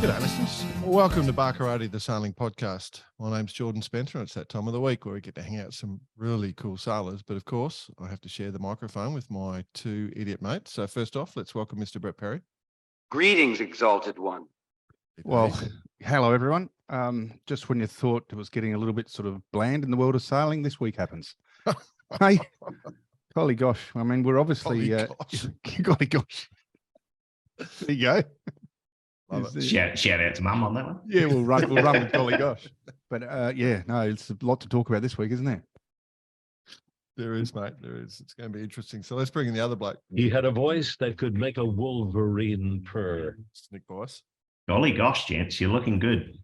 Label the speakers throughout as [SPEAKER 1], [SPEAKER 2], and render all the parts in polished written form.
[SPEAKER 1] G'day, listeners. Welcome to Barkarati, the Sailing Podcast. My name's Jordan Spencer, and it's that time of the week where we get to hang out with some really cool sailors. But of course, I have to share the microphone with my two idiot mates. So first off, let's welcome Mr. Brett Perry.
[SPEAKER 2] Greetings, Exalted One.
[SPEAKER 3] Well, hello, everyone. Just when you thought it was getting a little bit sort of bland in the world of sailing, this week happens. Hey, golly gosh. I mean, we're obviously... golly gosh. There you go.
[SPEAKER 4] Shout out to Mum on that one.
[SPEAKER 3] Yeah, we'll run with golly gosh. But yeah, no, it's a lot to talk about this week, isn't there?
[SPEAKER 1] There is, mate. There is. It's going to be interesting. So let's bring in the other bloke.
[SPEAKER 5] He had a voice that could make a wolverine purr.
[SPEAKER 1] Nick Boyce.
[SPEAKER 4] Golly gosh, gents, you're looking good.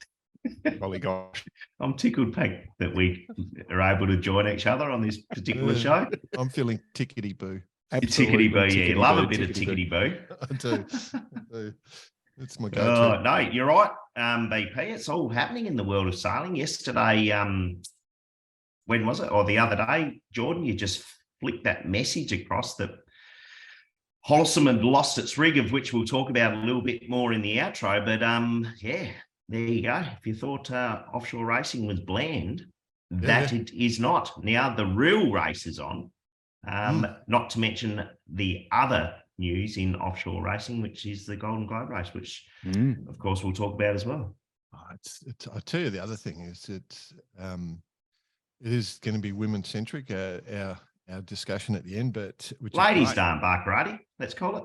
[SPEAKER 3] Golly gosh.
[SPEAKER 4] I'm tickled pink that we are able to join each other on this particular show.
[SPEAKER 1] I'm feeling tickety-boo.
[SPEAKER 4] Tickety boo, yeah. Love a bit of tickety boo.
[SPEAKER 1] I do. It's my go-to.
[SPEAKER 4] No, you're right, BP. It's all happening in the world of sailing. Yesterday, when was it? Or the other day, Jordan, you just flicked that message across that Holcim had lost its rig, of which we'll talk about a little bit more in the outro. But yeah, there you go. If you thought offshore racing was bland, that it is not. Now the real race is on. Not to mention the other news in offshore racing, which is the Golden Globe race, which of course we'll talk about as well.
[SPEAKER 1] I tell you, the other thing is it is going to be women centric, our discussion at the end, but
[SPEAKER 4] Ladies' Day on Barkarati, let's call it.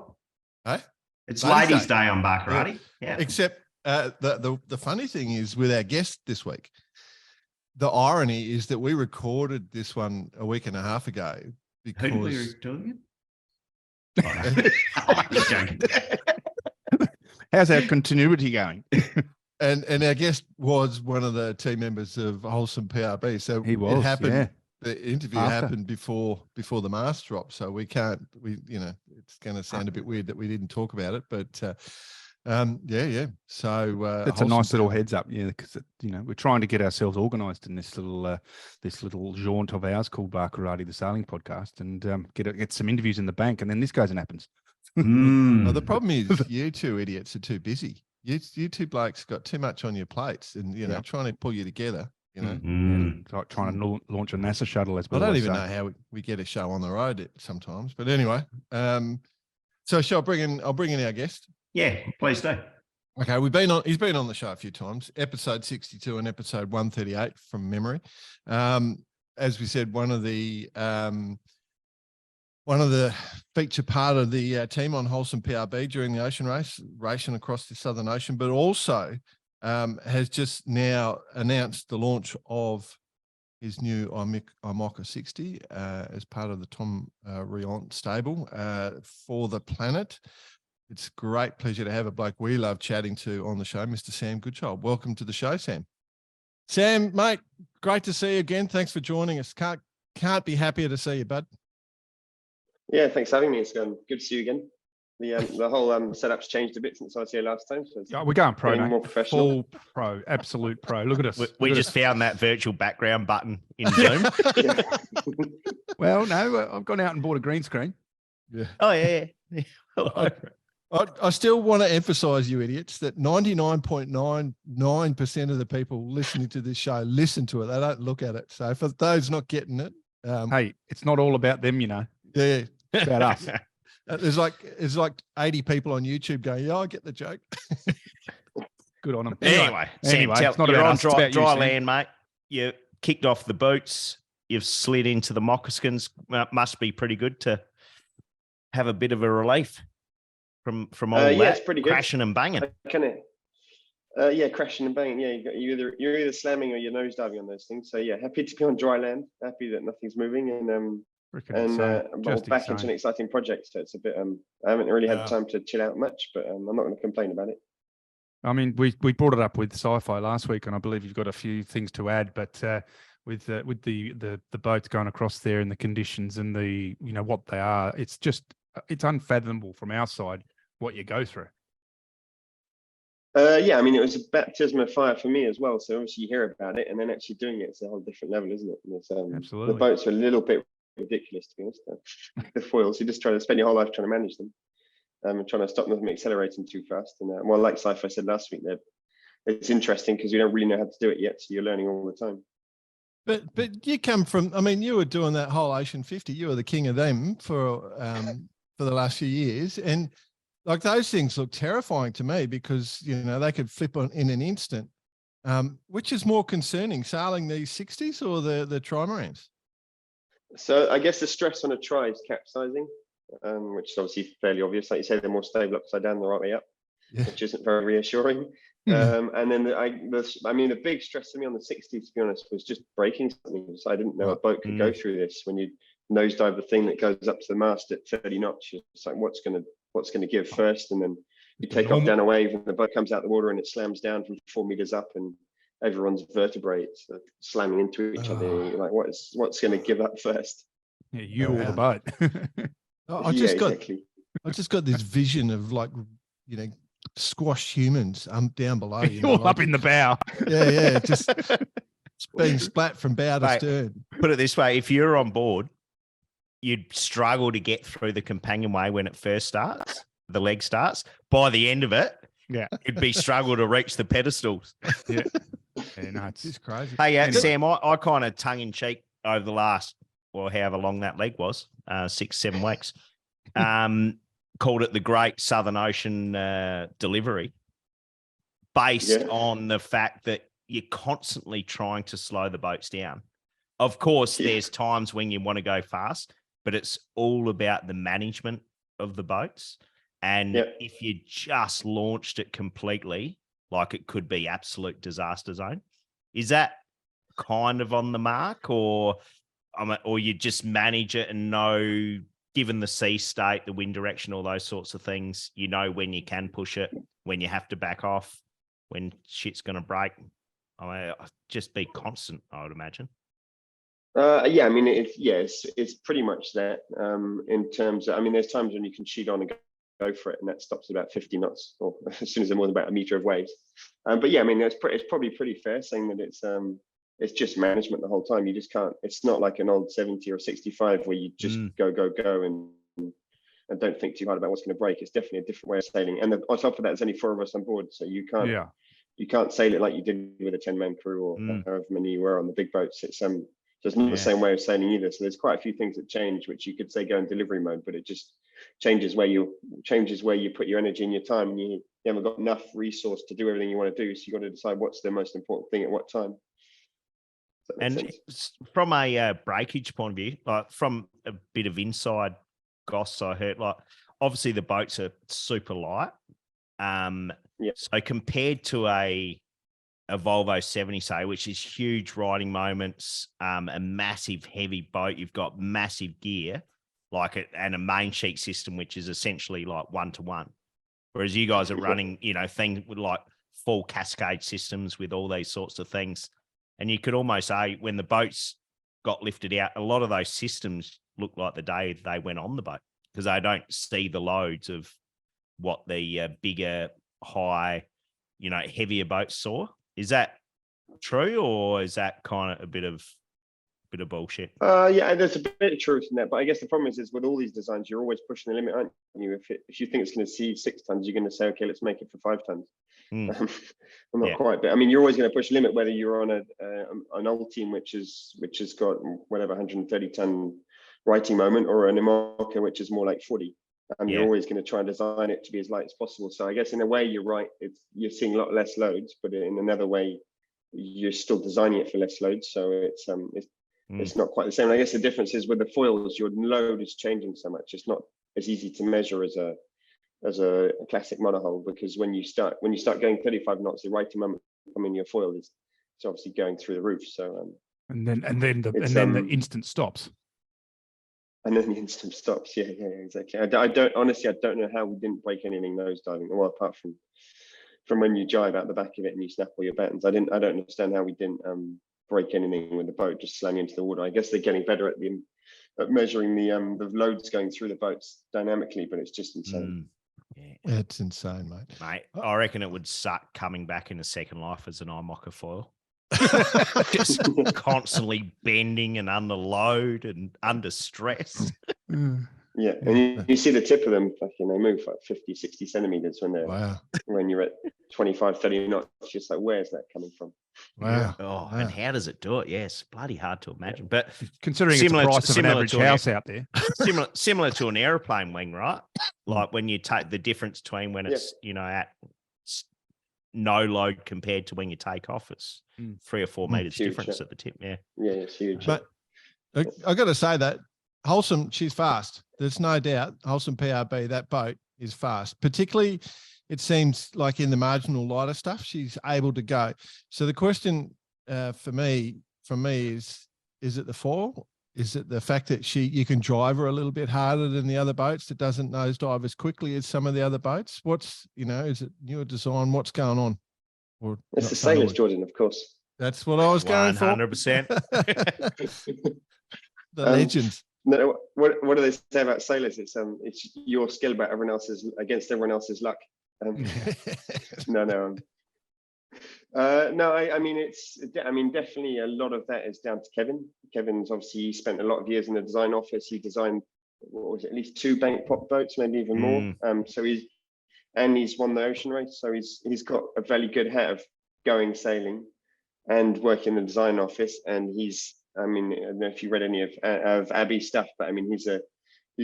[SPEAKER 1] Hey?
[SPEAKER 4] It's Ladies' Day on Barkarati. Yeah.
[SPEAKER 1] Except the funny thing is with our guest this week, the irony is that we recorded this one a week and a half ago. Because...
[SPEAKER 4] Who did we do again?
[SPEAKER 3] How's our continuity going?
[SPEAKER 1] And our guest was one of the team members of Holcim PRB. So
[SPEAKER 3] he was,
[SPEAKER 1] it happened.
[SPEAKER 3] Yeah.
[SPEAKER 1] The interview happened before the mast drop. So it's going to sound a bit weird that we didn't talk about it, but yeah. So
[SPEAKER 3] it's a nice little heads up, yeah, because we're trying to get ourselves organised in this little jaunt of ours called Barkarati, the Sailing Podcast, and get some interviews in the bank, and then this goes and happens.
[SPEAKER 1] Well, the problem is you two idiots are too busy. You two blokes got too much on your plates, and trying to pull you together.
[SPEAKER 3] It's like trying to launch a NASA shuttle. As
[SPEAKER 1] I don't even know how we get a show on the road sometimes, but anyway. So I'll bring in our guest.
[SPEAKER 4] Yeah, please do.
[SPEAKER 1] Okay, he's been on the show a few times, episode 62 and episode 138 from memory. As we said, one of the feature part of the team on Holcim PRB during the ocean race, racing across the Southern Ocean, but also has just now announced the launch of his new IMOCA 60 as part of the Tom Riant stable for the planet. It's a great pleasure to have a bloke we love chatting to on the show, Mr. Sam Goodchild. Welcome to the show, Sam. Sam, mate, great to see you again. Thanks for joining us. Can't be happier to see you, bud.
[SPEAKER 6] Yeah, thanks for having me. It's good to see you again. The whole setup's changed a bit since I was here last time. So
[SPEAKER 3] we're going pro, mate.
[SPEAKER 6] More professional.
[SPEAKER 3] Full pro, absolute pro. Look at us.
[SPEAKER 4] We just found that virtual background button in Zoom.
[SPEAKER 3] Well, no, I've gone out and bought a green screen.
[SPEAKER 1] Yeah.
[SPEAKER 4] Oh, yeah.
[SPEAKER 1] I still want to emphasize, you idiots, that 99.99% of the people listening to this show listen to it. They don't look at it. So for those not getting it,
[SPEAKER 3] hey, it's not all about them,
[SPEAKER 1] Yeah,
[SPEAKER 3] it's about us.
[SPEAKER 1] There's like 80 people on YouTube going, yeah, I get the joke.
[SPEAKER 3] Good on them.
[SPEAKER 4] Anyway, Sam,
[SPEAKER 3] it's not
[SPEAKER 4] you're
[SPEAKER 3] about
[SPEAKER 4] on
[SPEAKER 3] us, it's about
[SPEAKER 4] dry
[SPEAKER 3] you,
[SPEAKER 4] land, mate. You kicked off the boots. You've slid into the moccasins. Must be pretty good to have a bit of a relief from all that.
[SPEAKER 6] It's pretty good.
[SPEAKER 4] Crashing and banging.
[SPEAKER 6] Crashing and banging. Yeah, you're either slamming or you're nosediving on those things. So yeah, happy to be on dry land. Happy that nothing's moving, and back into an exciting project. So it's a bit. I haven't really had time to chill out much, but I'm not going to complain about it.
[SPEAKER 3] I mean, we brought it up with sci-fi last week, and I believe you've got a few things to add, but with the boats going across there and the conditions and the what they are, it's unfathomable from our side what you go through.
[SPEAKER 6] Yeah, I mean, it was a baptism of fire for me as well. So obviously you hear about it, and then actually doing it's a whole different level, isn't it? And
[SPEAKER 3] absolutely.
[SPEAKER 6] The boats are a little bit ridiculous, to be honest. The foils, you just try to spend your whole life trying to manage them. and trying to stop them from accelerating too fast. And well, like Sci-Fi said last week, it's interesting because you don't really know how to do it yet, so you're learning all the time.
[SPEAKER 1] But you come from, I mean, you were doing that whole Ocean 50. You were the king of them for the last few years, and like those things look terrifying to me because they could flip on in an instant. Which is more concerning, sailing these 60s or the trimarans?
[SPEAKER 6] So I guess the stress on a tri is capsizing, which is obviously fairly obvious. Like you say, they're more stable upside down the right way up, which isn't very reassuring. And then the big stress to me on the 60, to be honest, was just breaking something. So I didn't know a boat could go through this. When you nosedive the thing that goes up to the mast at 30 knots, it's like what's gonna give first, and then you take off down a wave, and the boat comes out the water, and it slams down from 4 meters up, and everyone's vertebrae slamming into each other. You're like, what's gonna give up first?
[SPEAKER 3] Yeah, you or the boat.
[SPEAKER 1] I just got this vision of squashed humans down below,
[SPEAKER 3] all up in the bow.
[SPEAKER 1] Yeah, just being splat from bow to stern.
[SPEAKER 7] Put it this way: if you're on board, you'd struggle to get through the companionway when it first starts. The leg starts. By the end of it, it'd be struggle to reach the pedestals.
[SPEAKER 3] Yeah, no, it's crazy.
[SPEAKER 7] Hey, Sam, I kind of tongue in cheek over the last, however long that leg was, 6-7 weeks. Called it the Great Southern Ocean Delivery, based on the fact that you're constantly trying to slow the boats down. Of course, there's times when you want to go fast, but it's all about the management of the boats. And if you just launched it completely, it could be absolute disaster zone. Is that kind of on the mark, or you just manage it and know, given the sea state, the wind direction, all those sorts of things, when you can push it, when you have to back off, when shit's going to break? Just be constant, I would imagine.
[SPEAKER 6] It's pretty much that. In terms of, there's times when you can sheet on and go for it, and that stops about 50 knots, or as soon as they're more than about a meter of waves. It's probably pretty fair saying that it's just management the whole time. You just can't. It's not like an old 70 or 65 where you just go and don't think too hard about what's going to break. It's definitely a different way of sailing. And on top of that, there's only 4 of us on board, so you can't. You can't sail it like you did with a 10-man crew or however many you were on the big boats. It's so it's not the same way of sailing either. So there's quite a few things that change, which you could say go in delivery mode, but it just changes where you put your energy and your time, and you haven't got enough resource to do everything you want to do. So you got to decide what's the most important thing at what time.
[SPEAKER 7] And from a breakage point of view, from a bit of inside goss I heard, obviously the boats are super light. So compared to a Volvo 70, say, which is huge riding moments, a massive heavy boat, you've got massive gear, and a main sheet system, which is essentially 1-to-1. Whereas you guys are running, things with full cascade systems with all these sorts of things. And you could almost say when the boats got lifted out, a lot of those systems look like the day they went on the boat, because they don't see the loads of what the bigger, high, heavier boats saw. Is that true, or is that kind of a bit of bullshit?
[SPEAKER 6] There's a bit of truth in that, but I guess the problem is with all these designs, you're always pushing the limit, aren't you? If you think it's going to see 6 tons, you're going to say, okay, let's make it for 5 tons. I'm not quite, but you're always going to push the limit, whether you're on an old team which has got whatever 130 ton righting moment, or an IMOCA which is more like 40. You're always going to try and design it to be as light as possible. So I guess in a way you're right. You're seeing a lot less loads, but in another way, you're still designing it for less loads. So it's not quite the same. I guess the difference is with the foils, your load is changing so much. It's not as easy to measure as a classic monohull, because when you start going 35 knots, the righting moment your foil is obviously going through the roof. So
[SPEAKER 3] and then the instant stops.
[SPEAKER 6] And then the instant stops. Yeah, exactly. I don't know how we didn't break anything nose diving. Well, apart from when you jive out the back of it and you snap all your battens. I don't understand how we didn't break anything with the boat just slamming into the water. I guess they're getting better at measuring the loads going through the boats dynamically, but it's just insane.
[SPEAKER 1] It's insane, mate.
[SPEAKER 7] I reckon it would suck coming back in a second life as an IMOCA foil. Just constantly bending and under load and under stress.
[SPEAKER 6] Yeah, and you see the tip of them, fucking, they move like 50, 60 centimeters when they're when you're at 25, 30 knots. It's just like, where's that coming from?
[SPEAKER 1] Wow.
[SPEAKER 7] Oh, and how does it do it? Yes, bloody hard to imagine. But
[SPEAKER 3] considering it's the price of an average house out there,
[SPEAKER 7] similar to an airplane wing, right? Like when you take the difference between when it's at no load compared to when you take off, it's 3 or 4 meters difference at the tip. Yeah,
[SPEAKER 6] it's huge.
[SPEAKER 1] But I got to say that Holcim, she's fast. There's no doubt. Holcim PRB, that boat is fast. Particularly, it seems like in the marginal lighter stuff, she's able to go. So the question for me is it the foil? Is it the fact that you can drive her a little bit harder than the other boats that doesn't nosedive as quickly as some of the other boats? What's, is it newer design? What's going on? Or
[SPEAKER 6] it's the sailors, Jordan, of course.
[SPEAKER 1] That's what I was going for.
[SPEAKER 7] 100%.
[SPEAKER 1] The legends.
[SPEAKER 6] No, what do they say about sailors? It's your skill about everyone else's against everyone else's luck. No, I mean, definitely a lot of that is down to Kevin. Kevin's obviously spent a lot of years in the design office. He designed, at least 2 bank pop boats, maybe even more. So he's won the ocean race. So he's got a very good hat of going sailing and working in the design office. And I don't know if you read any of Abby's stuff, but I mean, he's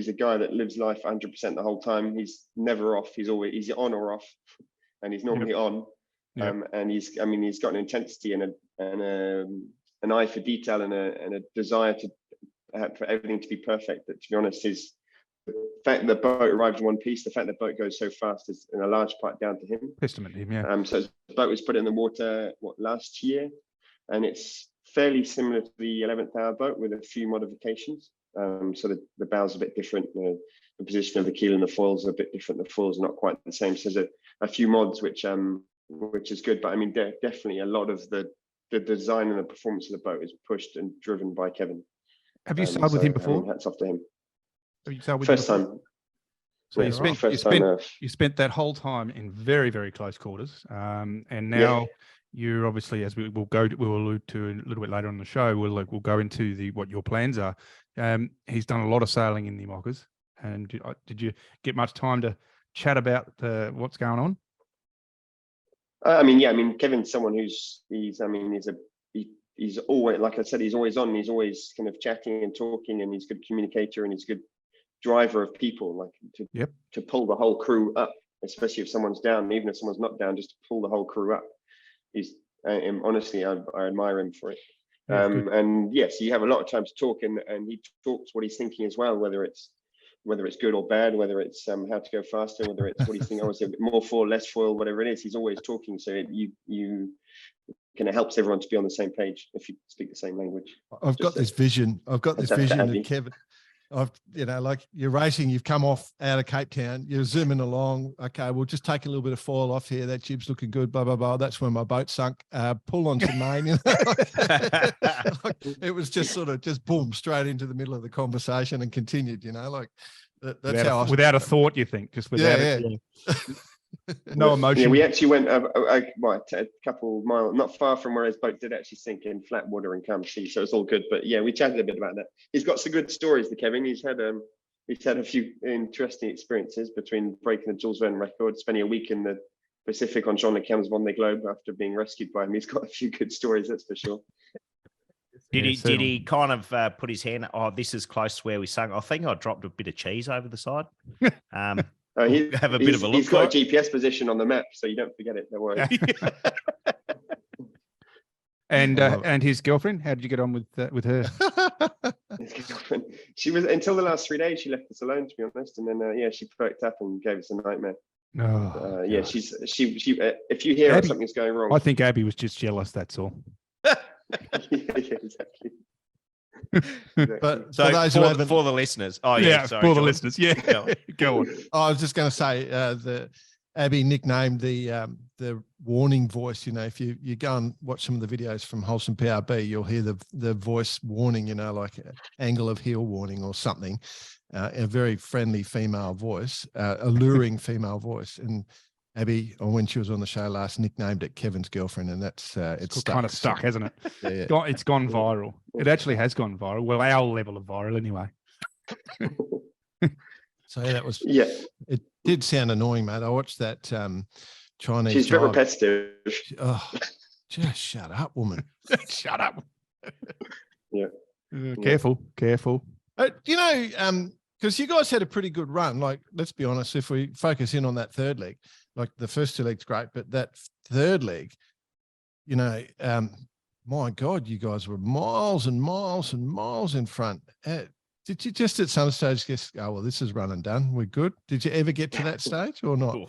[SPEAKER 6] a guy that lives life 100% the whole time. He's never off. He's on or off, and he's normally on. And he's got an intensity and an eye for detail and a desire for everything to be perfect. But to be honest, the fact that the boat arrived in one piece, the fact that the boat goes so fast is in a large part down to him.
[SPEAKER 3] Testament to him, yeah.
[SPEAKER 6] So the boat was put in the water last year, and it's fairly similar to the 11th hour boat with a few modifications. So the bow's a bit different, the position of the keel and the foils are a bit different. The foils are not quite the same. So there's a few mods which is good, but I mean, definitely a lot of the design and the performance of the boat is pushed and driven by Kevin.
[SPEAKER 3] Have you sailed with him before?
[SPEAKER 6] Hats off to him.
[SPEAKER 3] Have you sailed with
[SPEAKER 6] First
[SPEAKER 3] him
[SPEAKER 6] time.
[SPEAKER 3] So you spent that whole time in very, very close quarters, and now you're obviously, as we'll allude to a little bit later on the show, we'll go into what your plans are. He's done a lot of sailing in the IMOCAs, and did you get much time to chat about what's going on?
[SPEAKER 6] Kevin's someone he's always, like I said, he's always on. He's always kind of chatting and talking, and he's a good communicator and he's a good driver of people, like to pull the whole crew up, especially if someone's down, even if someone's not down, just to pull the whole crew up. Honestly, I admire him for it. And yes, you have a lot of time to talk, and he talks what he's thinking as well, whether it's good or bad, whether it's how to go faster, whether it's what he's thinking, obviously more foil, less foil, whatever it is, he's always talking. So you kind of helps everyone to be on the same page if you speak the same language.
[SPEAKER 1] I've got this vision of Kevin. Like you're racing, you've come off out of Cape Town, you're zooming along. Okay, we'll just take a little bit of foil off here. That jib's looking good, blah, blah, blah. That's when my boat sunk. Pull on some main. It was just sort of boom, straight into the middle of the conversation and continued, that's
[SPEAKER 3] without a thought, you think, just without it. No emotion.
[SPEAKER 6] Yeah, we actually went a couple miles, not far from where his boat did actually sink in flat water and calm sea, so it's all good. But yeah, we chatted a bit about that. He's got some good stories, the Kevin. He's had a few interesting experiences between breaking the Jules Verne record, spending a week in the Pacific on Jean Le Cam's Vendee Globe after being rescued by him. He's got a few good stories, that's for sure.
[SPEAKER 7] Did he kind of put his hand? Oh, this is close to where we sung. I think I dropped a bit of cheese over the side. Have a bit of a look.
[SPEAKER 6] He's got a GPS position on the map, so you don't forget it. Don't worry.
[SPEAKER 3] And his girlfriend, how did you get on with her?
[SPEAKER 6] His girlfriend, she was, until the last 3 days, she left us alone, to be honest, and then she perked up and gave us a nightmare. She if you hear something's going wrong,
[SPEAKER 3] I think Abby was just jealous. That's all.
[SPEAKER 6] Exactly.
[SPEAKER 1] But
[SPEAKER 7] so for the listeners, sorry,
[SPEAKER 3] the listeners, go on.
[SPEAKER 1] I was just going to say Abby nicknamed the warning voice. If you go and watch some of the videos from Holcim PRB, you'll hear the voice warning. Like angle of heel warning or something. A very friendly female voice, alluring female voice, and Abby, or when she was on the show last, nicknamed it Kevin's girlfriend, and that's it's
[SPEAKER 3] kind of stuck, hasn't it? It's gone viral. It actually has gone viral. Well, our level of viral, anyway.
[SPEAKER 1] So yeah, that was,
[SPEAKER 6] Yeah,
[SPEAKER 1] it did sound annoying, mate. I watched that Chinese
[SPEAKER 6] she's very
[SPEAKER 1] driver.
[SPEAKER 6] repetitive.
[SPEAKER 1] Oh, just shut up, woman. Shut up.
[SPEAKER 6] Yeah.
[SPEAKER 3] Careful.
[SPEAKER 1] You know, because you guys had a pretty good run. Like, let's be honest, if we focus in on that third leg, like the first 2 legs, great, but that third leg, you know, my God, you guys were miles and miles and miles in front. Did you just at some stage guess, oh, well, this is run and done, we're good? Did you ever get to that stage or not?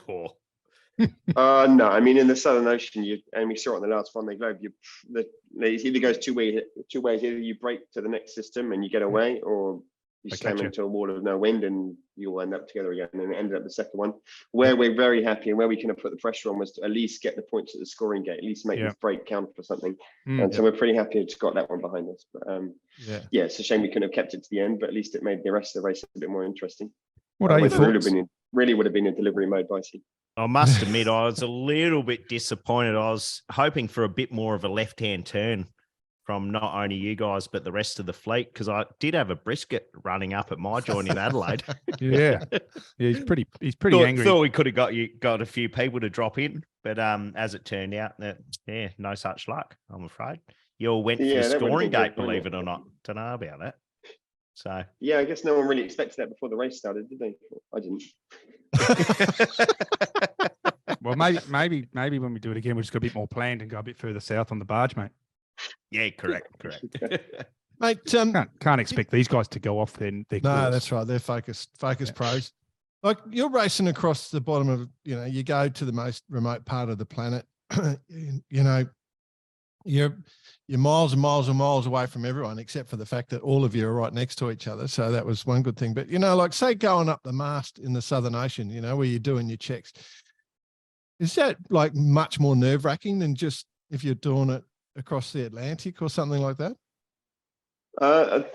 [SPEAKER 6] No, I mean, in the Southern Ocean, and we saw it on the last Vendee Globe, it either goes two ways. Either you break to the next system and you get away, or you slam into a wall of no wind and you'll end up together again. And it ended up the second one. Where we're very happy and where we kind of put the pressure on was to at least get the points at the scoring gate, at least make this break count for something. And so we're pretty happy to got that one behind us. But yeah, it's a shame we couldn't have kept it to the end, but at least it made the rest of the race a bit more interesting.
[SPEAKER 3] What are your thoughts?
[SPEAKER 6] Really would have been in delivery mode, Dicey.
[SPEAKER 7] I must admit, I was a little bit disappointed. I was hoping for a bit more of a left-hand turn from not only you guys, but the rest of the fleet, because I did have a brisket running up at my joint in Adelaide.
[SPEAKER 3] Yeah, he's pretty angry.
[SPEAKER 7] Thought we could have got a few people to drop in, but as it turned out, no such luck, I'm afraid. You all went for the scoring gate, believe it or not. Don't know about that. So
[SPEAKER 6] yeah, I guess no one really expected that before the race started, did they? I didn't.
[SPEAKER 3] Well, maybe when we do it again, we'll just go a bit more planned and go a bit further south on the barge, mate.
[SPEAKER 7] Yeah, correct.
[SPEAKER 1] Mate,
[SPEAKER 3] can't expect these guys to go off then.
[SPEAKER 1] No, that's right. They're focused pros. Like, you're racing across the bottom of, you know, you go to the most remote part of the planet. You know, you're miles and miles and miles away from everyone, except for the fact that all of you are right next to each other. So that was one good thing. But, you know, like, say going up the mast in the Southern Ocean, you know, where you're doing your checks, is that like much more nerve-wracking than just if you're doing it across the Atlantic or something like that?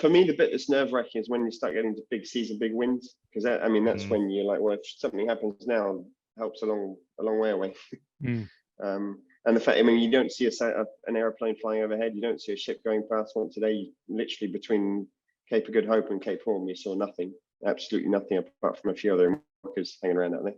[SPEAKER 6] For me, the bit that's nerve-wracking is when you start getting to big seas and big winds, because that's when you're like, well, if something happens now, helps a long way away. And the fact, I mean, you don't see an airplane flying overhead, you don't see a ship going past once a day. Literally between Cape of Good Hope and Cape Horn, you saw nothing, absolutely nothing, apart from a few other IMOCAs hanging around out there.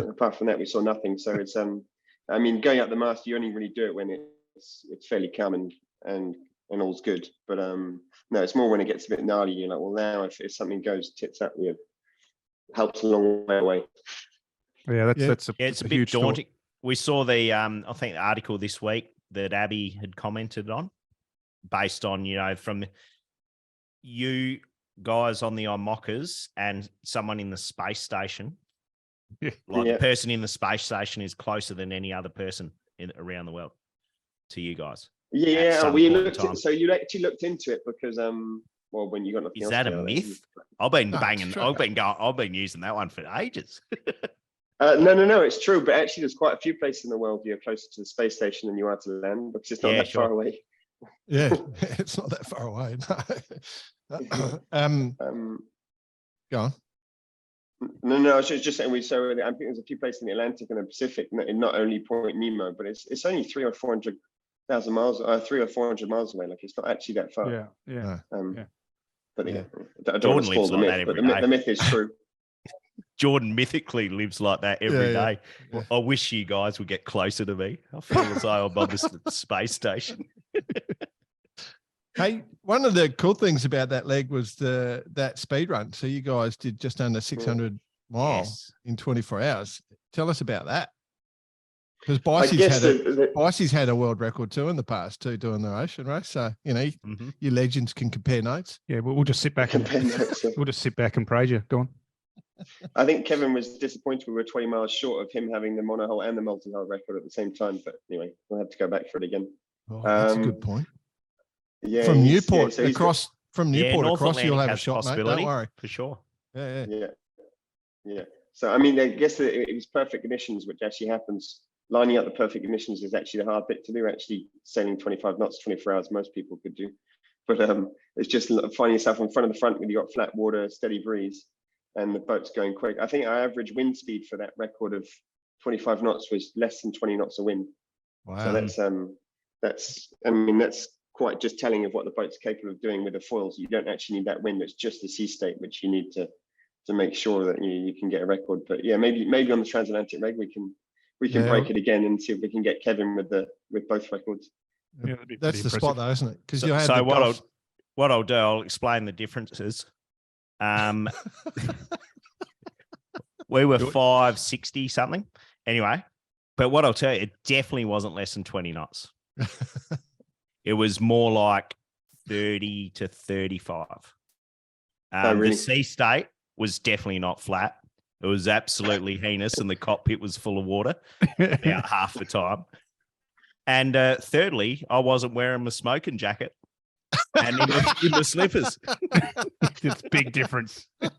[SPEAKER 6] Apart from that, we saw nothing. So it's I mean, going up the mast, you only really do it when it's fairly calm and all's good. But no, it's more when it gets a bit gnarly. You're like, well, now if something goes tits up, it helps a long way away.
[SPEAKER 3] Yeah, it's
[SPEAKER 7] a bit daunting. We saw the I think the article this week that Abby had commented on, based on, you know, from you guys on the IMOCAs and someone in the space station. The person in the space station is closer than any other person around the world to you guys.
[SPEAKER 6] Yeah, we looked. So you actually looked into it because well, when you got nothing
[SPEAKER 7] is
[SPEAKER 6] else
[SPEAKER 7] that a myth? I've been banging.
[SPEAKER 1] True.
[SPEAKER 7] I've been using that one for ages.
[SPEAKER 6] No, it's true. But actually, there's quite a few places in the world you're closer to the space station than you are to the land, because it's not that far away.
[SPEAKER 1] Yeah, it's not that far away. No. Go on.
[SPEAKER 6] No, I was just saying. I think there's a few places in the Atlantic and the Pacific, not only Point Nemo, but it's only 300,000 or 400,000 miles, 300 or 400 miles away. Like, it's not actually that far.
[SPEAKER 3] Yeah.
[SPEAKER 6] But I don't want to spoil the myth, but the myth is true.
[SPEAKER 7] Jordan mythically lives like that every day. Well, I wish you guys would get closer to me. I feel as though I'm on the space station.
[SPEAKER 1] Hey, one of the cool things about that leg was that speed run. So you guys did just under 600 miles in 24 hours. Tell us about that. Because Bicey's had a world record too in the past too, doing the ocean race. So, you know, your legends can compare notes.
[SPEAKER 3] Yeah, we'll just sit back and praise you. Go on.
[SPEAKER 6] I think Kevin was disappointed we were 20 miles short of him having the monohull and the multi-hull record at the same time. But anyway, we'll have to go back for it again.
[SPEAKER 1] Oh, that's a good point.
[SPEAKER 6] Yeah,
[SPEAKER 1] from Newport
[SPEAKER 6] across,
[SPEAKER 1] you'll have a shot, mate. Don't worry.
[SPEAKER 7] For sure.
[SPEAKER 6] Yeah. So, I mean, I guess it was perfect conditions, which actually happens. Lining up the perfect conditions is actually the hard bit to do. Actually, sailing 25 knots, 24 hours, most people could do. But it's just finding yourself in front of the front when you got flat water, steady breeze, and the boat's going quick. I think our average wind speed for that record of 25 knots was less than 20 knots of wind.
[SPEAKER 1] Wow.
[SPEAKER 6] So that's quite just telling of what the boat's capable of doing with the foils. You don't actually need that wind. It's just the sea state which you need to make sure that you can get a record. But yeah, maybe on the transatlantic reg we can
[SPEAKER 1] Yeah.
[SPEAKER 6] break it again and see if we can get Kevin with both records.
[SPEAKER 3] Yeah, that'd be
[SPEAKER 1] That's
[SPEAKER 3] pretty
[SPEAKER 1] the
[SPEAKER 3] impressive.
[SPEAKER 1] spot, though, isn't it? Because
[SPEAKER 7] So-
[SPEAKER 1] you had
[SPEAKER 7] so
[SPEAKER 1] the
[SPEAKER 7] what I'll do, I'll explain the differences. We were 560 something anyway, but what I'll tell you, it definitely wasn't less than 20 knots. It was more like 30 to 35.
[SPEAKER 6] Really?
[SPEAKER 7] The sea state was definitely not flat. It was absolutely heinous, and the cockpit was full of water about half the time. And thirdly, I wasn't wearing my smoking jacket and in the slippers.
[SPEAKER 3] It's a big difference.
[SPEAKER 1] I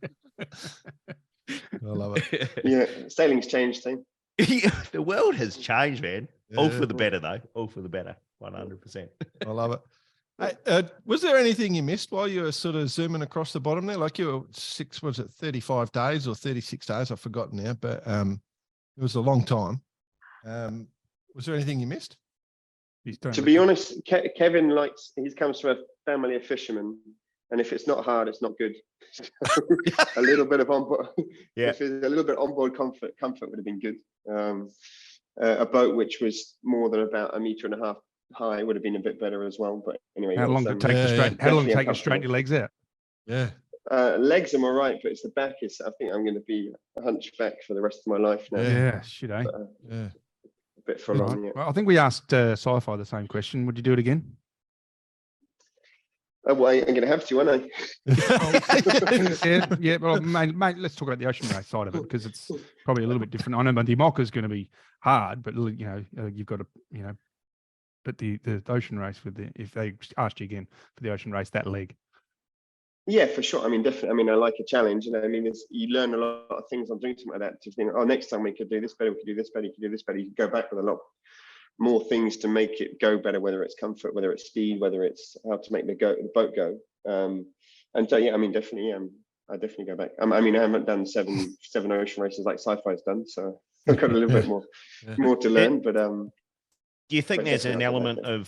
[SPEAKER 1] love it.
[SPEAKER 6] Yeah, sailing's changed, team.
[SPEAKER 7] The world has changed, man. All
[SPEAKER 1] Yeah.
[SPEAKER 7] for the better, though. All for the better. 100%.
[SPEAKER 1] I love it. Hey, was there anything you missed while you were sort of zooming across the bottom there? Like you were 35 days or 36 days? I've forgotten now, but it was a long time. Was there anything you missed?
[SPEAKER 6] To be honest, Kevin he comes from a family of fishermen, and if it's not hard, it's not good. A little bit of onboard,
[SPEAKER 7] Yeah.
[SPEAKER 6] If it's a little bit onboard comfort would have been good. A boat which was more than about 1.5 meters high would have been a bit better as well. But anyway,
[SPEAKER 3] How long did it take you straight? How long did it take you to straighten your legs out?
[SPEAKER 1] Yeah.
[SPEAKER 6] legs I'm all right, but it's the back is. I think I'm going to be a hunchback for the rest of my life now.
[SPEAKER 3] Yeah, shit, eh?
[SPEAKER 6] But,
[SPEAKER 1] Yeah.
[SPEAKER 6] a bit full
[SPEAKER 3] Right.
[SPEAKER 6] on. Yeah.
[SPEAKER 3] Well, I think we asked Sci-Fi the same question. Would you do it again?
[SPEAKER 6] Oh, well, I'm going to have to, aren't I?
[SPEAKER 3] yeah. Well, mate, let's talk about the ocean race side of it because it's probably a little bit different. I know the IMOCA is going to be hard, but you've got to, but the ocean race if they asked you again for the ocean race, that leg.
[SPEAKER 6] Yeah, for sure. I mean, definitely. I mean, I like a challenge. I mean, you learn a lot of things on doing something like that. To think, oh, next time we could do this better. We could do this better. You could do this better. You could go back with a lot more things to make it go better. Whether it's comfort, whether it's speed, whether it's how to make the boat go. And so, yeah, I mean, definitely. I definitely go back. I mean, I haven't done seven ocean races like Sci-Fi's done, so I've got a little bit more to learn. But
[SPEAKER 7] do you think
[SPEAKER 6] but
[SPEAKER 7] there's an
[SPEAKER 6] definitely
[SPEAKER 7] element of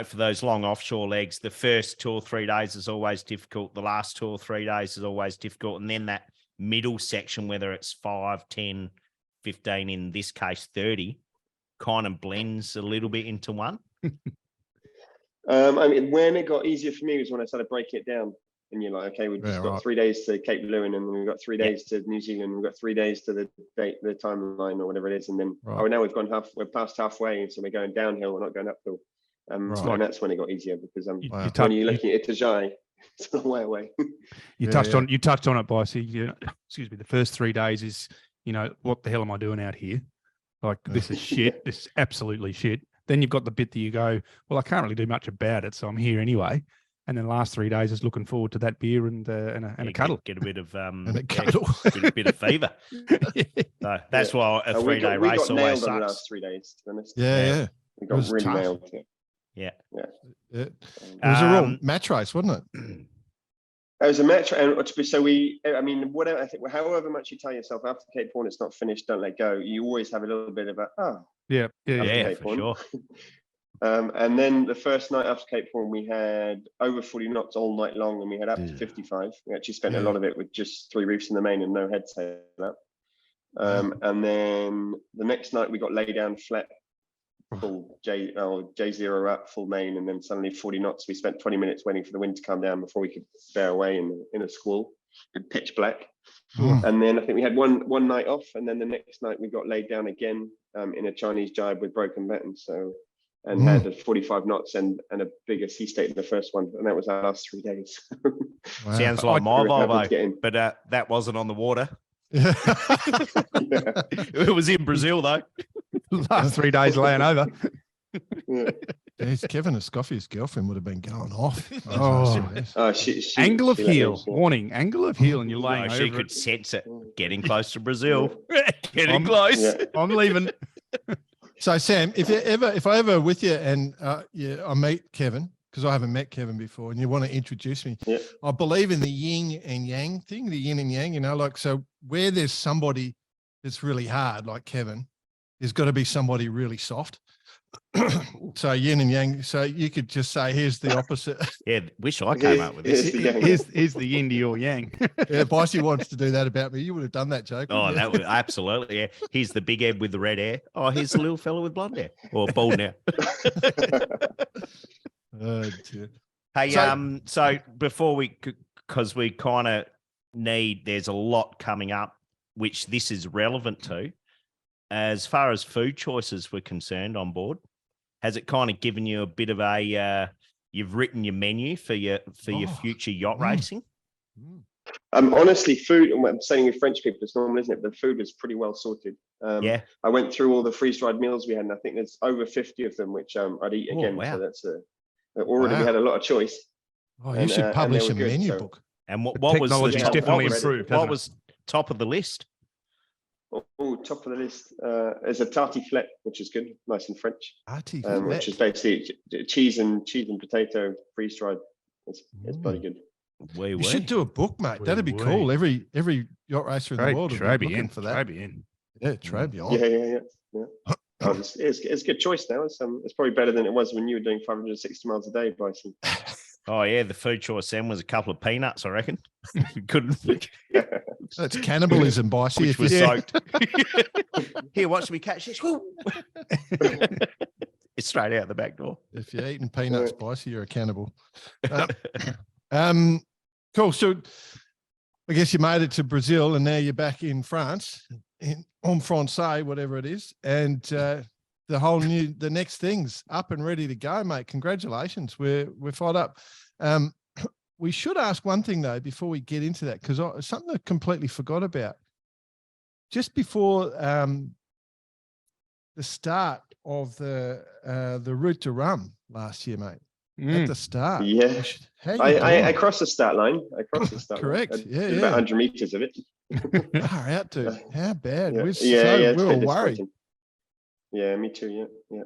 [SPEAKER 7] for those long offshore legs, the first 2 or 3 days is always difficult. The last 2 or 3 days is always difficult. And then that middle section, whether it's 5, 10, 15, in this case, 30, kind of blends a little bit into one.
[SPEAKER 6] I mean, when it got easier for me was when I started breaking it down. And you're like, okay, we've just got 3 days to Cape Lewin, and then we've got 3 days to New Zealand. We've got 3 days to the timeline or whatever it is. And then, now we're past halfway. And so we're going downhill. We're not going uphill. And that's when it got easier because when you're looking at Itajai, it's a long way away.
[SPEAKER 3] You touched on it, Bicey. Excuse me. The first 3 days is, what the hell am I doing out here? Like, this is shit. This is absolutely shit. Then you've got the bit that you go, well, I can't really do much about it, so I'm here anyway. And then the last 3 days is looking forward to that beer and a cuddle.
[SPEAKER 7] Get a bit of
[SPEAKER 1] a cuddle.
[SPEAKER 7] A bit of fever. So that's why a 3-day race always sucks.
[SPEAKER 6] The last 3 days, to be honest.
[SPEAKER 1] Yeah.
[SPEAKER 6] We got really
[SPEAKER 1] tough.
[SPEAKER 6] nailed.
[SPEAKER 7] Yeah.
[SPEAKER 1] It was a real match race, wasn't it?
[SPEAKER 6] It was a match, and so whatever. I think, however much you tell yourself after Cape Horn, it's not finished, don't let go. You always have a little bit of
[SPEAKER 7] yeah,
[SPEAKER 6] Cape
[SPEAKER 7] for
[SPEAKER 6] Horn.
[SPEAKER 7] sure.
[SPEAKER 6] And then the first night after Cape Horn, we had over 40 knots all night long, and we had up to 55. We actually spent a lot of it with just 3 reefs in the main and no head sail up. And then the next night we got lay down flat, full J0 up, full main, and then suddenly 40 knots. We spent 20 minutes waiting for the wind to come down before we could bear away in a squall, in pitch black. And then I think we had one night off, and then the next night we got laid down again in a Chinese jibe with broken batten. And had a 45 knots and a bigger sea state in the first one, and that was our last 3 days.
[SPEAKER 7] Sounds like my Volvo, but that wasn't on the water. It was in Brazil though.
[SPEAKER 3] Last 3 days laying over.
[SPEAKER 1] Jeez, Kevin Escoffier's girlfriend would have been going off.
[SPEAKER 3] Angle of heel. Warning, angle of heel, and you're laying over.
[SPEAKER 7] She could sense it. Getting close to Brazil. Getting close.
[SPEAKER 6] Yeah.
[SPEAKER 3] I'm leaving.
[SPEAKER 1] So Sam, if I ever with you and I meet Kevin, because I haven't met Kevin before, and you want to introduce me, I believe in the yin and yang thing, the yin and yang, so where there's somebody that's really hard, like Kevin, there's got to be somebody really soft. So yin and yang. So you could just say, here's the opposite.
[SPEAKER 7] Yeah, wish I came up with this.
[SPEAKER 3] Here's the yin to your yang.
[SPEAKER 1] Yeah, Bossy wants to do that about me. You would have done that joke.
[SPEAKER 7] Oh,
[SPEAKER 1] wouldn't
[SPEAKER 7] that
[SPEAKER 1] you?
[SPEAKER 7] was absolutely. Yeah. Here's the big Ed with the red hair. Oh, here's the little fella with blonde hair or bald now.
[SPEAKER 1] Oh, dear.
[SPEAKER 7] Hey,
[SPEAKER 1] So-
[SPEAKER 7] so before because we kind of there's a lot coming up, which this is relevant to. As far as food choices were concerned on board, has it kind of given you a bit of a, you've written your menu for your future yacht racing?
[SPEAKER 6] Honestly, food, and I'm saying with French people, it's normal, isn't it? The food was pretty well sorted.
[SPEAKER 7] Yeah.
[SPEAKER 6] I went through all the freeze-dried meals we had, and I think there's over 50 of them, which I'd eat
[SPEAKER 7] Oh,
[SPEAKER 6] again.
[SPEAKER 7] wow.
[SPEAKER 6] So that's already we had a lot of choice.
[SPEAKER 1] Oh, you
[SPEAKER 6] And,
[SPEAKER 1] should
[SPEAKER 6] and
[SPEAKER 1] publish
[SPEAKER 6] they
[SPEAKER 1] a
[SPEAKER 6] were good,
[SPEAKER 1] menu
[SPEAKER 6] so-
[SPEAKER 1] book.
[SPEAKER 7] And what
[SPEAKER 3] The
[SPEAKER 7] was
[SPEAKER 3] technology's
[SPEAKER 7] top,
[SPEAKER 3] definitely
[SPEAKER 7] what was,
[SPEAKER 3] improved,
[SPEAKER 7] what
[SPEAKER 3] hasn't it?
[SPEAKER 7] was top of the list?
[SPEAKER 6] Oh, top of the list. There's a tartiflette, which is good, nice and French, which is basically cheese and potato freeze-dried. It's bloody good.
[SPEAKER 1] You should do a book, mate. That'd be
[SPEAKER 3] Wee,
[SPEAKER 1] cool.
[SPEAKER 3] wee.
[SPEAKER 1] Every yacht racer in the world would be looking for that. Yeah, Trabian.
[SPEAKER 6] Yeah. Oh, it's a good choice now. It's probably better than it was when you were doing 560 miles a day, Bryson.
[SPEAKER 7] Oh yeah, the food choice then was a couple of peanuts, I reckon. Couldn't
[SPEAKER 1] That's cannibalism, Bicey.
[SPEAKER 7] which
[SPEAKER 1] If
[SPEAKER 7] was
[SPEAKER 1] you-
[SPEAKER 7] soaked. Here, watch me catch this. Woo. It's straight out the back door.
[SPEAKER 1] If you're eating peanuts, Bicey, you're a cannibal. Cool. So I guess you made it to Brazil and now you're back in France, en français, whatever it is. And the next thing's up and ready to go, mate. Congratulations. We're fired up. We should ask one thing though, before we get into that, because something I completely forgot about. Just before the start of the Route de Rhum last year, mate. At the start.
[SPEAKER 6] Yeah. I crossed the start line.
[SPEAKER 1] Correct.
[SPEAKER 6] Line.
[SPEAKER 1] Yeah,
[SPEAKER 6] About 100 meters of it.
[SPEAKER 1] Far out, dude. How bad?
[SPEAKER 6] Yeah.
[SPEAKER 1] We're
[SPEAKER 6] it's
[SPEAKER 1] we were
[SPEAKER 6] pretty
[SPEAKER 1] worried.
[SPEAKER 6] disappointing. Yeah, me too. Yeah.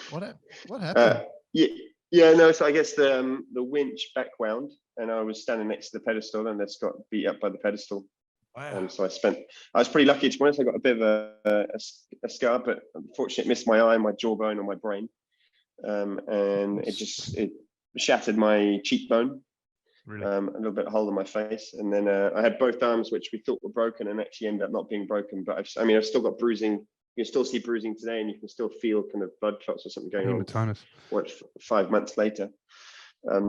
[SPEAKER 1] What happened?
[SPEAKER 6] No. So I guess the winch back wound, and I was standing next to the pedestal, and that's got beat up by the pedestal.
[SPEAKER 1] Wow.
[SPEAKER 6] So I was pretty lucky to be honest. I got a bit of a scar, but unfortunately, it missed my eye, my jawbone, or my brain, and it shattered my cheekbone.
[SPEAKER 3] Really?
[SPEAKER 6] A little bit of hole in my face, and then I had both arms, which we thought were broken, and actually ended up not being broken. But I've still got bruising. You can still see bruising today, and you can still feel kind of blood clots or something going on.
[SPEAKER 3] Hematomas.
[SPEAKER 6] What 5 months later?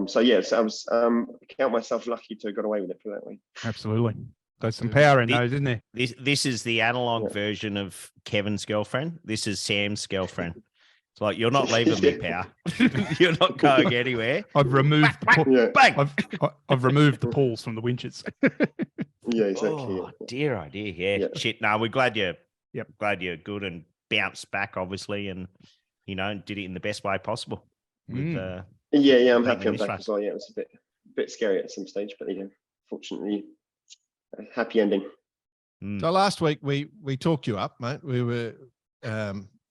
[SPEAKER 6] So yes, I was count myself lucky to have got away with it, put it that way.
[SPEAKER 3] Absolutely. There's some power in those, isn't there?
[SPEAKER 7] This is the analog version of Kevin's girlfriend. This is Sam's girlfriend. It's like, you're not leaving me, pal. You're not going anywhere.
[SPEAKER 3] I've removed the
[SPEAKER 6] Yeah,
[SPEAKER 3] I've removed the pawls from the winches.
[SPEAKER 6] yeah, exactly.
[SPEAKER 7] Oh, dear idea. Yeah.
[SPEAKER 6] Yeah.
[SPEAKER 7] Shit. No, we're glad you're good and bounced back, obviously, and did it in the best way possible. With,
[SPEAKER 6] Yeah, I'm
[SPEAKER 7] Making
[SPEAKER 6] happy I'm
[SPEAKER 7] this
[SPEAKER 6] back
[SPEAKER 7] race.
[SPEAKER 6] as well. Yeah, it was a bit scary at some stage, but fortunately, a happy ending.
[SPEAKER 1] So last week we talked you up, mate. We were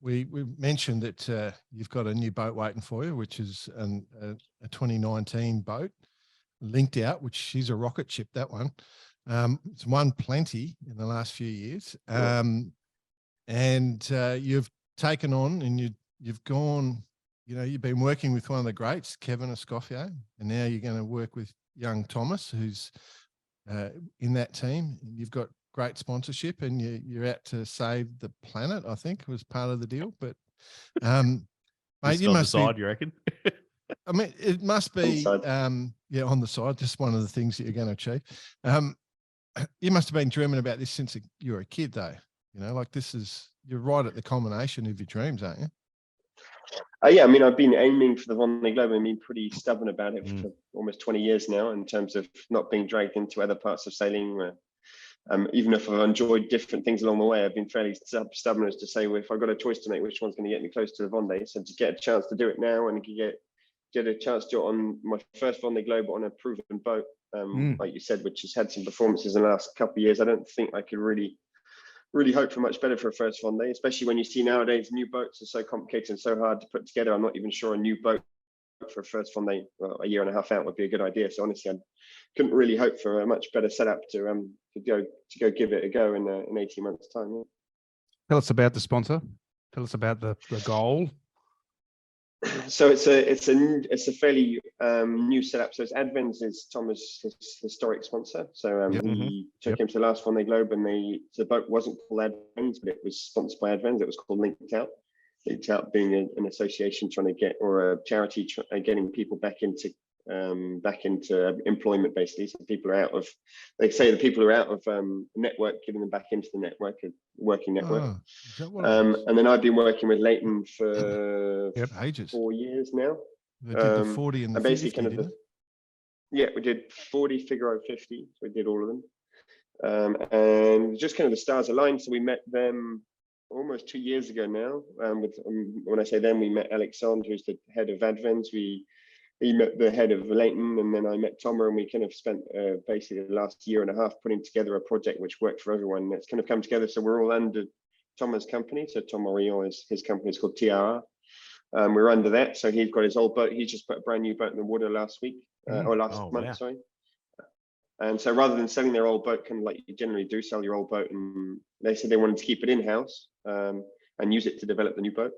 [SPEAKER 1] we mentioned that you've got a new boat waiting for you, which is a 2019 boat, linked out, which is a rocket ship. That one, it's won plenty in the last few years, and you've taken on and you've gone. You've been working with one of the greats, Kevin Escoffier, and now you're going to work with young Thomas, who's in that team. You've got great sponsorship, and you're out to save the planet, I think, was part of the deal. But mate, you must
[SPEAKER 7] side, you reckon?
[SPEAKER 1] I mean, it must be
[SPEAKER 6] On
[SPEAKER 1] on the side, just one of the things that you're going to achieve. You must have been dreaming about this since you were a kid, though. Like you're right at the culmination of your dreams, aren't you?
[SPEAKER 6] Yeah, I mean, I've been aiming for the Vendee Globe. I've been pretty stubborn about it for almost 20 years now, in terms of not being dragged into other parts of sailing. Even if I've enjoyed different things along the way, I've been fairly stubborn as to say, well, if I've got a choice to make, which one's going to get me close to the Vendee? So to get a chance to do it now and get a chance to do it on my first Vendee Globe on a proven boat, like you said, which has had some performances in the last couple of years, I don't think I could really hope for much better for a first Vendee, especially when you see nowadays new boats are so complicated and so hard to put together. I'm not even sure a new boat for a first Vendee a year and a half out would be a good idea. So honestly, I couldn't really hope for a much better setup to go give it a go in 18 months time. Yeah.
[SPEAKER 3] Tell us about the sponsor. Tell us about the goal.
[SPEAKER 6] So it's a fairly new setup. So it's Advents is Thomas' historic sponsor. So he took him to the last Vendee Globe, and the boat wasn't called Advents, but it was sponsored by Advents. It was called Linked Out. Linked Out being an association trying to get, or a charity getting people back into employment, basically. So people are out of, they say the people who are out of network, giving them back into the network, a working network.
[SPEAKER 1] Oh, is that what it is?
[SPEAKER 6] And then I've been working with Leighton for
[SPEAKER 1] Ages.
[SPEAKER 6] 4 years now.
[SPEAKER 1] They did the 40 and the 50,
[SPEAKER 6] basically kind of
[SPEAKER 1] didn't
[SPEAKER 6] yeah, we did 40, Figaro 50. So we did all of them. And just kind of the stars aligned. So we met them almost 2 years ago now. When I say them, we met Alexandre, who's the head of Advents. He met the head of Leighton, and then I met Thomas, and we kind of spent basically the last year and a half putting together a project which worked for everyone. And it's kind of come together. So we're all under Thomas' company. So Tom Orion his company is called TRR. We're under that. So he's got his old boat. He's just put a brand new boat in the water last week, or last month,
[SPEAKER 7] wow.
[SPEAKER 6] sorry. And so rather than selling their old boat, kind of like you generally do, sell your old boat, and they said they wanted to keep it in-house and use it to develop the new boat.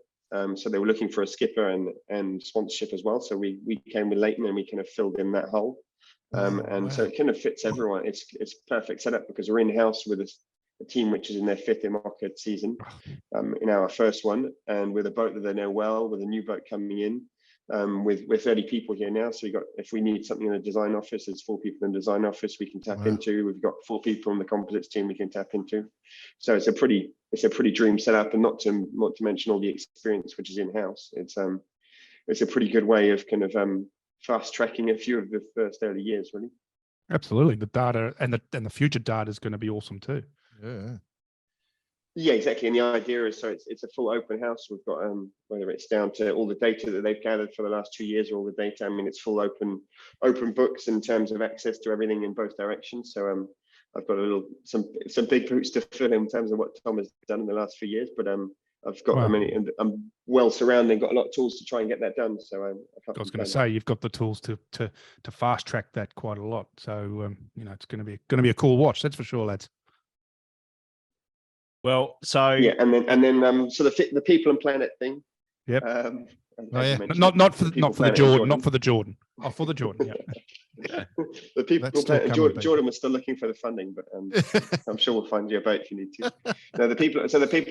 [SPEAKER 6] So they were looking for a skipper and sponsorship as well. So we came with Leighton, and we kind of filled in that hole. So it kind of fits everyone. It's perfect setup because we're in-house with a team which is in their 5th IMOCA season, in our first one, and with a boat that they know well, with a new boat coming in. We're 30 people here now, so if we need something in the design office, there's 4 people in the design office we can tap into. We've got 4 people in the composites team we can tap into. So it's a pretty dream setup, and not to mention all the experience which is in house. It's a pretty good way of kind of fast tracking a few of the first early years, really.
[SPEAKER 3] Absolutely, the data and the future data is going to be awesome too.
[SPEAKER 6] Yeah, exactly. And the idea is, so it's a full open house. We've got whether it's down to all the data that they've gathered for the last 2 years, or all the data. I mean, it's full open books in terms of access to everything in both directions. So I've got some big boots to fill in terms of what Tom has done in the last few years. But I've got I'm well surrounded, got a lot of tools to try and get that done. So I was
[SPEAKER 3] going to say, you've got the tools to fast track that quite a lot. So it's going to be a cool watch, that's for sure, lads.
[SPEAKER 7] Well, so
[SPEAKER 6] yeah, and then so the people and planet thing.
[SPEAKER 3] Yep.
[SPEAKER 6] Not for
[SPEAKER 3] the Jordan. Oh, for the Jordan. Yeah.
[SPEAKER 6] The people planet Jordan was still looking for the funding, but I'm sure we'll find you a boat if you need to. No, the people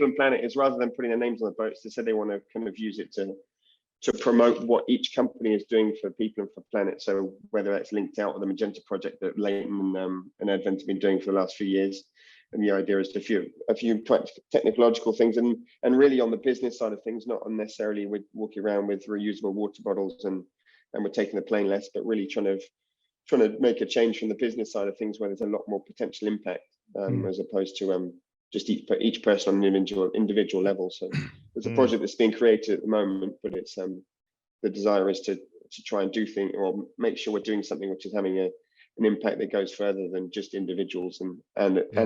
[SPEAKER 6] and planet is, rather than putting their names on the boats, they said they want to kind of use it to promote what each company is doing for people and for planet. So whether that's Linked Out or the Magenta project that Leighton and Advent have been doing for the last few years. And the idea is a few technological things, and really on the business side of things, not necessarily with walking around with reusable water bottles and we're taking the plane less, but really trying to make a change from the business side of things where there's a lot more potential impact, as opposed to just each person on an individual level. So there's a project that's being created at the moment, but it's the desire is to try and do things, or make sure we're doing something which is having an impact that goes further than just individuals and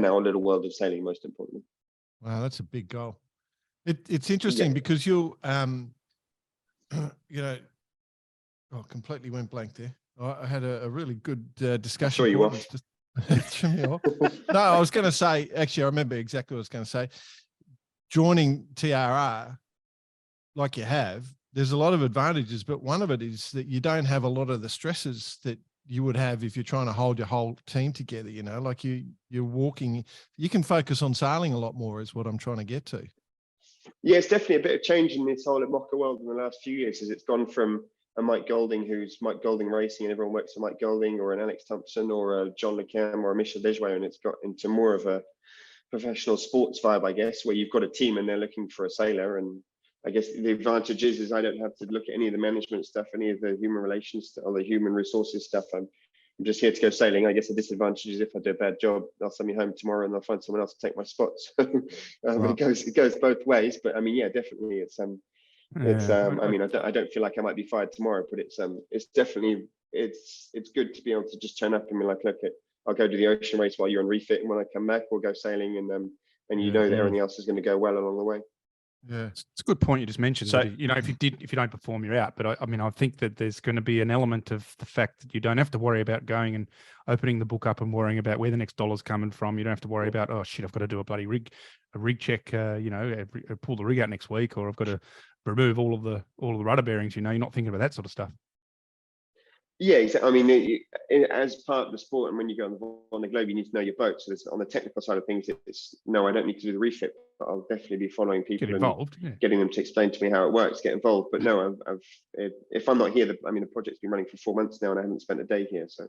[SPEAKER 6] our little world of sailing, most importantly.
[SPEAKER 1] Wow, that's a big goal. It's interesting because you'll, completely went blank there. I had a really good discussion.
[SPEAKER 6] I saw you off.
[SPEAKER 1] No, I was going to say, actually, I remember exactly what I was going to say. Joining TRR, like you have, there's a lot of advantages, but one of it is that you don't have a lot of the stresses that you would have if you're trying to hold your whole team together, like you're walking, you can focus on sailing a lot more is what I'm trying to get to.
[SPEAKER 6] Yeah, it's definitely a bit of change in this whole IMOCA world in the last few years, as it's gone from a Mike Golding, who's Mike Golding Racing, and everyone works for Mike Golding, or an Alex Thompson, or a John Le Cam, or a Michel Desjoy, and it's got into more of a professional sports vibe, I guess, where you've got a team and they're looking for a sailor. And I guess the advantage is I don't have to look at any of the management stuff, any of the human relations or the human resources stuff. I'm just here to go sailing. I guess the disadvantage is if I do a bad job, they'll send me home tomorrow and they'll find someone else to take my spots. It goes both ways. But I mean, yeah, definitely I mean, I don't feel like I might be fired tomorrow, but it's definitely it's good to be able to just turn up and be like, look, I'll go do the ocean race while you're on refit, and when I come back, we'll go sailing, and that everything else is going to go well along the way.
[SPEAKER 3] Yeah, it's a good point you just mentioned. So, if you don't perform, you're out. But I mean, I think that there's going to be an element of the fact that you don't have to worry about going and opening the book up and worrying about where the next dollar's coming from. You don't have to worry about, oh shit, I've got to do a bloody rig rig check, pull the rig out next week, or I've got to remove all of the rudder bearings. You're not thinking about that sort of stuff.
[SPEAKER 6] Yeah, exactly. I mean, as part of the sport, and when you go on the globe, you need to know your boat. So on the technical side of things, it's no, I don't need to do the refit, but I'll definitely be following people,
[SPEAKER 3] Get involved,
[SPEAKER 6] getting them to explain to me how it works, get involved. But no, if I'm not here, the project's been running for 4 months now, and I haven't spent a day here. So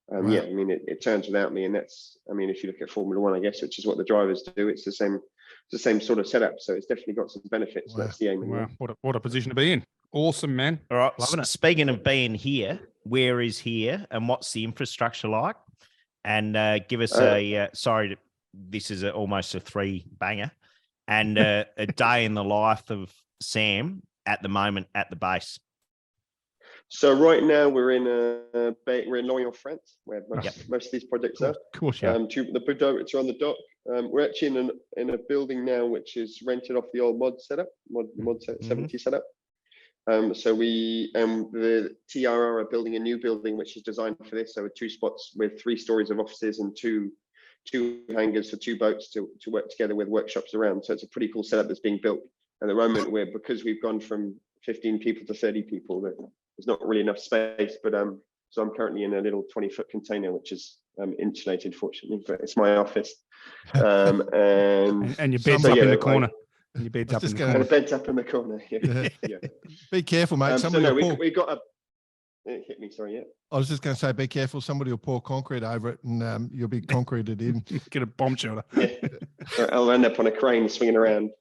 [SPEAKER 3] Wow.
[SPEAKER 6] yeah, I mean, it turns without me, and that's, I mean, if you look at Formula One, I guess, which is what the drivers do, it's the same sort of setup. So it's definitely got some benefits.
[SPEAKER 1] Wow.
[SPEAKER 6] That's the aim.
[SPEAKER 3] Wow, what a position to be in. Awesome, man.
[SPEAKER 7] All right.
[SPEAKER 3] Loving it.
[SPEAKER 7] Speaking of being here, where is here and what's the infrastructure like? And give us this is almost a 3-banger, and a day in the life of Sam at the moment at the base.
[SPEAKER 6] So right now we're in Lorient, France, where most of these projects are.
[SPEAKER 3] Of course, yeah.
[SPEAKER 6] The boats are on the dock. We're actually in a building now which is rented off the old mod 70 setup. So the TRR are building a new building which is designed for this. So with 2 spots with 3 stories of offices and two hangars for 2 boats to work together with workshops around. So it's a pretty cool setup that's being built. At the moment, because we've gone from 15 people to 30 people, there's not really enough space. But so I'm currently in a little 20-foot container, which is insulated, fortunately, but it's my office. And
[SPEAKER 3] your bed's up in the corner. And your bed's up in the corner.
[SPEAKER 6] And the bed's up in the corner. Yeah.
[SPEAKER 1] Be careful, mate.
[SPEAKER 6] We got a. It hit me. Sorry. Yeah.
[SPEAKER 1] I was just going to say, be careful. Somebody will pour concrete over it, and you'll be concreted in.
[SPEAKER 3] Get a bomb shelter.
[SPEAKER 6] Yeah. I'll end up on a crane swinging around.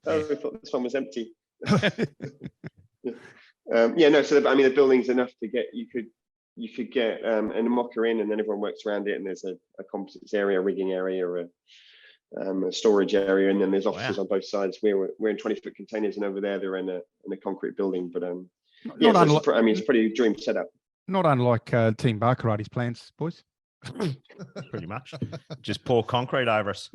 [SPEAKER 6] Oh, I thought this one was empty. No. So the building's enough to get you could get an IMOCA in, and then everyone works around it, and there's a composites area, a rigging area, or a storage area, and then there's offices on both sides. We're in 20-foot containers, and over there they're in a concrete building. But it's a pretty dream setup.
[SPEAKER 3] Not unlike Team Barkarati's plans, boys.
[SPEAKER 7] Pretty much. Just pour concrete over us.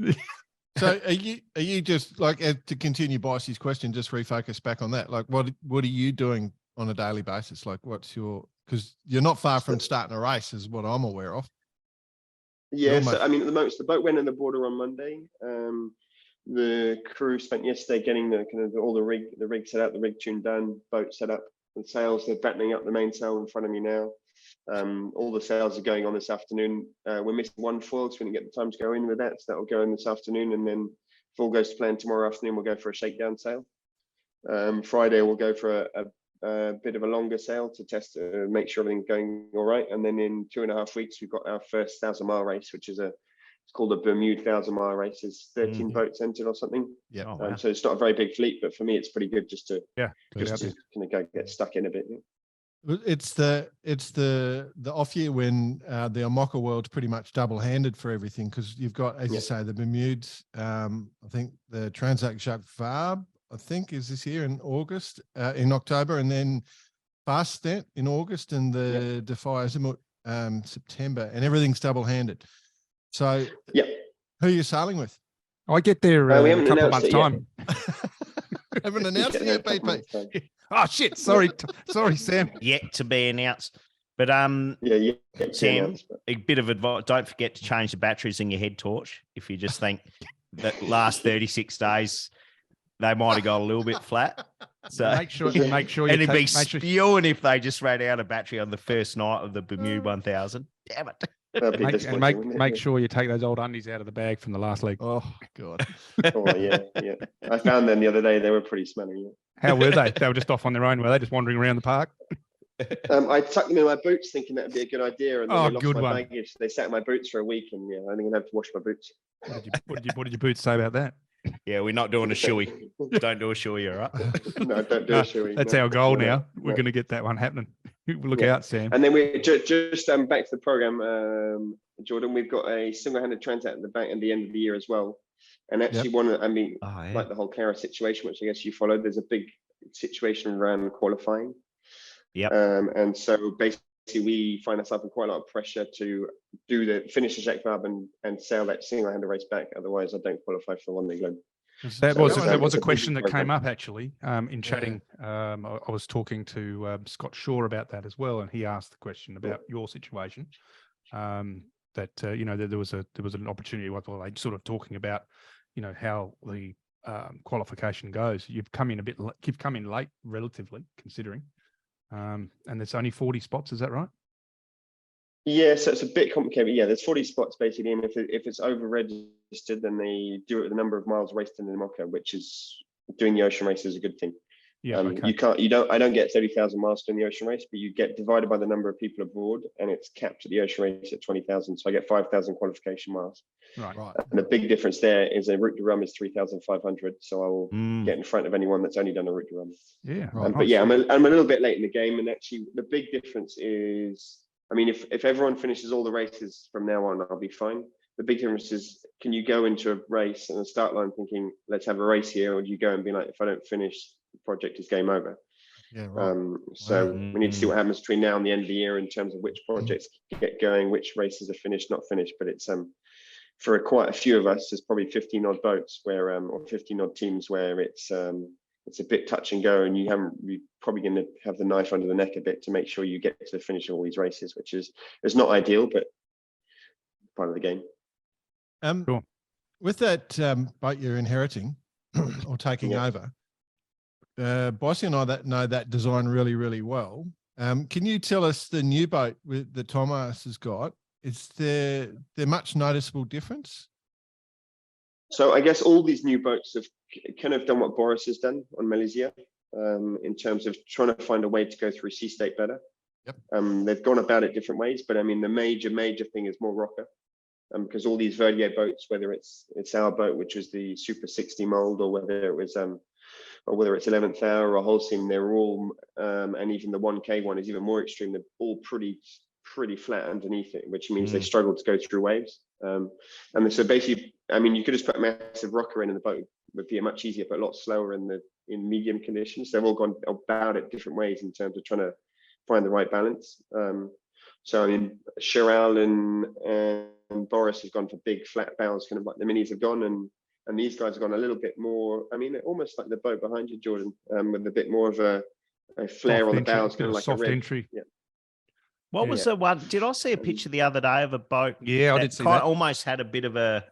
[SPEAKER 1] So are you just like, to continue Bicey's question, just refocus back on that? Like, what are you doing on a daily basis? Like, because you're not far from starting a race, is what I'm aware of.
[SPEAKER 6] Yeah, so at the moment, the boat went in the border on Monday. The crew spent yesterday getting all the rig set up, the rig tune done, boat set up, and sails. They're battening up the mainsail in front of me now. All the sails are going on this afternoon. We're missing 1 foil, so we didn't get the time to go in with that. So that will go in this afternoon, and then if all goes to plan tomorrow afternoon, we'll go for a shakedown sail. Friday we'll go for a bit of a longer sail to test, make sure everything's going all right. And then in 2.5 weeks, we've got our first 1,000-mile race, which is it's called a Bermuda 1,000-mile race. There's 13 boats entered or something.
[SPEAKER 1] Yeah.
[SPEAKER 3] Oh, wow.
[SPEAKER 6] So it's not a very big fleet, but for me, it's pretty good just to
[SPEAKER 3] kind
[SPEAKER 6] of go get stuck in a bit. Yeah.
[SPEAKER 1] It's the off year when the IMOCA world's pretty much double-handed for everything, because you've got, as you say, the Bermudes. I think the Transact Jacques Vabre, I think, is this year in October, and then Fast Stent in August, and the Defy Azimuth September, and everything's double-handed. So who are you sailing with?
[SPEAKER 3] I get there a couple of months' time.
[SPEAKER 1] Haven't announced it yet, BP.
[SPEAKER 3] Oh shit! Sorry, Sam.
[SPEAKER 7] Yet to be announced. But Sam, a bit of advice: don't forget to change the batteries in your head torch. If you just think that last 36 days they might have got a little bit flat. So
[SPEAKER 3] make sure.
[SPEAKER 7] And it'd be spewing if they just ran out of battery on the first night of the Bermuda 1000. Damn it!
[SPEAKER 3] Make sure you take those old undies out of the bag from the last leg.
[SPEAKER 1] Oh God!
[SPEAKER 6] Oh yeah. I found them the other day. They were pretty smelly. Yeah.
[SPEAKER 3] How were they? They were just off on their own. Were they just wandering around the park?
[SPEAKER 6] I tucked them in my boots, thinking that'd be a good idea, and then they lost
[SPEAKER 3] good
[SPEAKER 6] my
[SPEAKER 3] one.
[SPEAKER 6] baggage. They sat in my boots for a week, and I think I'd have to wash my boots.
[SPEAKER 3] What did your boots say about that?
[SPEAKER 7] Yeah, we're not doing a shoey. Don't do a shoey, all right?
[SPEAKER 6] No, don't do a shoey.
[SPEAKER 3] That's our goal now. We're going to get that one happening. Look out, Sam.
[SPEAKER 6] And then we just back to the program, Jordan. We've got a single-handed Transat at the back at the end of the year as well. And actually, like the whole Clara situation, which I guess you followed, there's a big situation around qualifying.
[SPEAKER 7] Yeah.
[SPEAKER 6] And so basically, we find ourselves in quite a lot of pressure to finish the Jacques Vabre and sail that single-handed race back. Otherwise, I don't qualify for the one-day globe.
[SPEAKER 3] That was a question that came up actually in chatting. I was talking to Scott Shaw about that as well, and he asked the question about your situation. That there was an opportunity. Well, they sort of talking about, how the qualification goes. You've come in you've come in late relatively considering, and there's only 40 spots. Is that right?
[SPEAKER 6] Yeah, so it's a bit complicated. Yeah, there's 40 spots basically, and if it's over registered, then they do it with the number of miles raced in the IMOCA, which is doing the ocean race is a good thing.
[SPEAKER 3] Yeah, okay.
[SPEAKER 6] I don't get 30,000 miles doing the ocean race, but you get divided by the number of people aboard, and it's capped at the ocean race at 20,000. So I get 5,000 qualification miles.
[SPEAKER 3] Right.
[SPEAKER 6] And the big difference there is a route to Rum is 3,500. So I will get in front of anyone that's only done a route to Rum.
[SPEAKER 3] Yeah.
[SPEAKER 6] Right. But yeah, I'm a little bit late in the game, and actually the big difference is, I mean, if everyone finishes all the races from now on, I'll be fine. The big difference is, can you go into a race and a start line thinking, let's have a race here, or do you go and be like, if I don't finish, the project is game over?
[SPEAKER 1] Yeah, right.
[SPEAKER 6] So we need to see what happens between now and the end of the year in terms of which projects get going, which races are finished, not finished. But it's for quite a few of us, there's probably 15 odd boats where or 15 odd teams where it's a bit touch and go, and you're probably going to have the knife under the neck a bit to make sure you get to the finish of all these races, which is not ideal, but part of the game.
[SPEAKER 3] Cool.
[SPEAKER 1] With that boat you're inheriting or taking over, Bossy and I know that design really, really well. Can you tell us the new boat that Thomas has got? Is there much noticeable difference?
[SPEAKER 6] So I guess all these new boats have kind of done what Boris has done on Malaysia, in terms of trying to find a way to go through sea state better.
[SPEAKER 1] Yep.
[SPEAKER 6] They've gone about it different ways, but I mean, the major thing is more rocker. Because all these Vendee boats, whether it's our boat, which was the Super 60 mold, or whether it was or whether it's 11th Hour or Holcim, they're all and even the 1K one is even more extreme. They're all pretty flat underneath it, which means they struggle to go through waves. And so basically, I mean, you could just put a massive rocker in, and the boat would be much easier, but a lot slower in medium conditions. They've all gone about it different ways in terms of trying to find the right balance. So I mean, Chiral and Boris has gone for big flat bows, kind of like the minis have gone, and these guys have gone a little bit more. I mean, almost like the boat behind you, Jordan, with a bit more of a flare
[SPEAKER 3] soft
[SPEAKER 6] on the
[SPEAKER 3] entry,
[SPEAKER 6] bows, kind of like
[SPEAKER 3] soft
[SPEAKER 6] a red
[SPEAKER 3] entry.
[SPEAKER 6] Yeah.
[SPEAKER 7] What was the one? Did I see a picture the other day of a boat?
[SPEAKER 3] Yeah, I did see that.
[SPEAKER 7] Almost had a bit of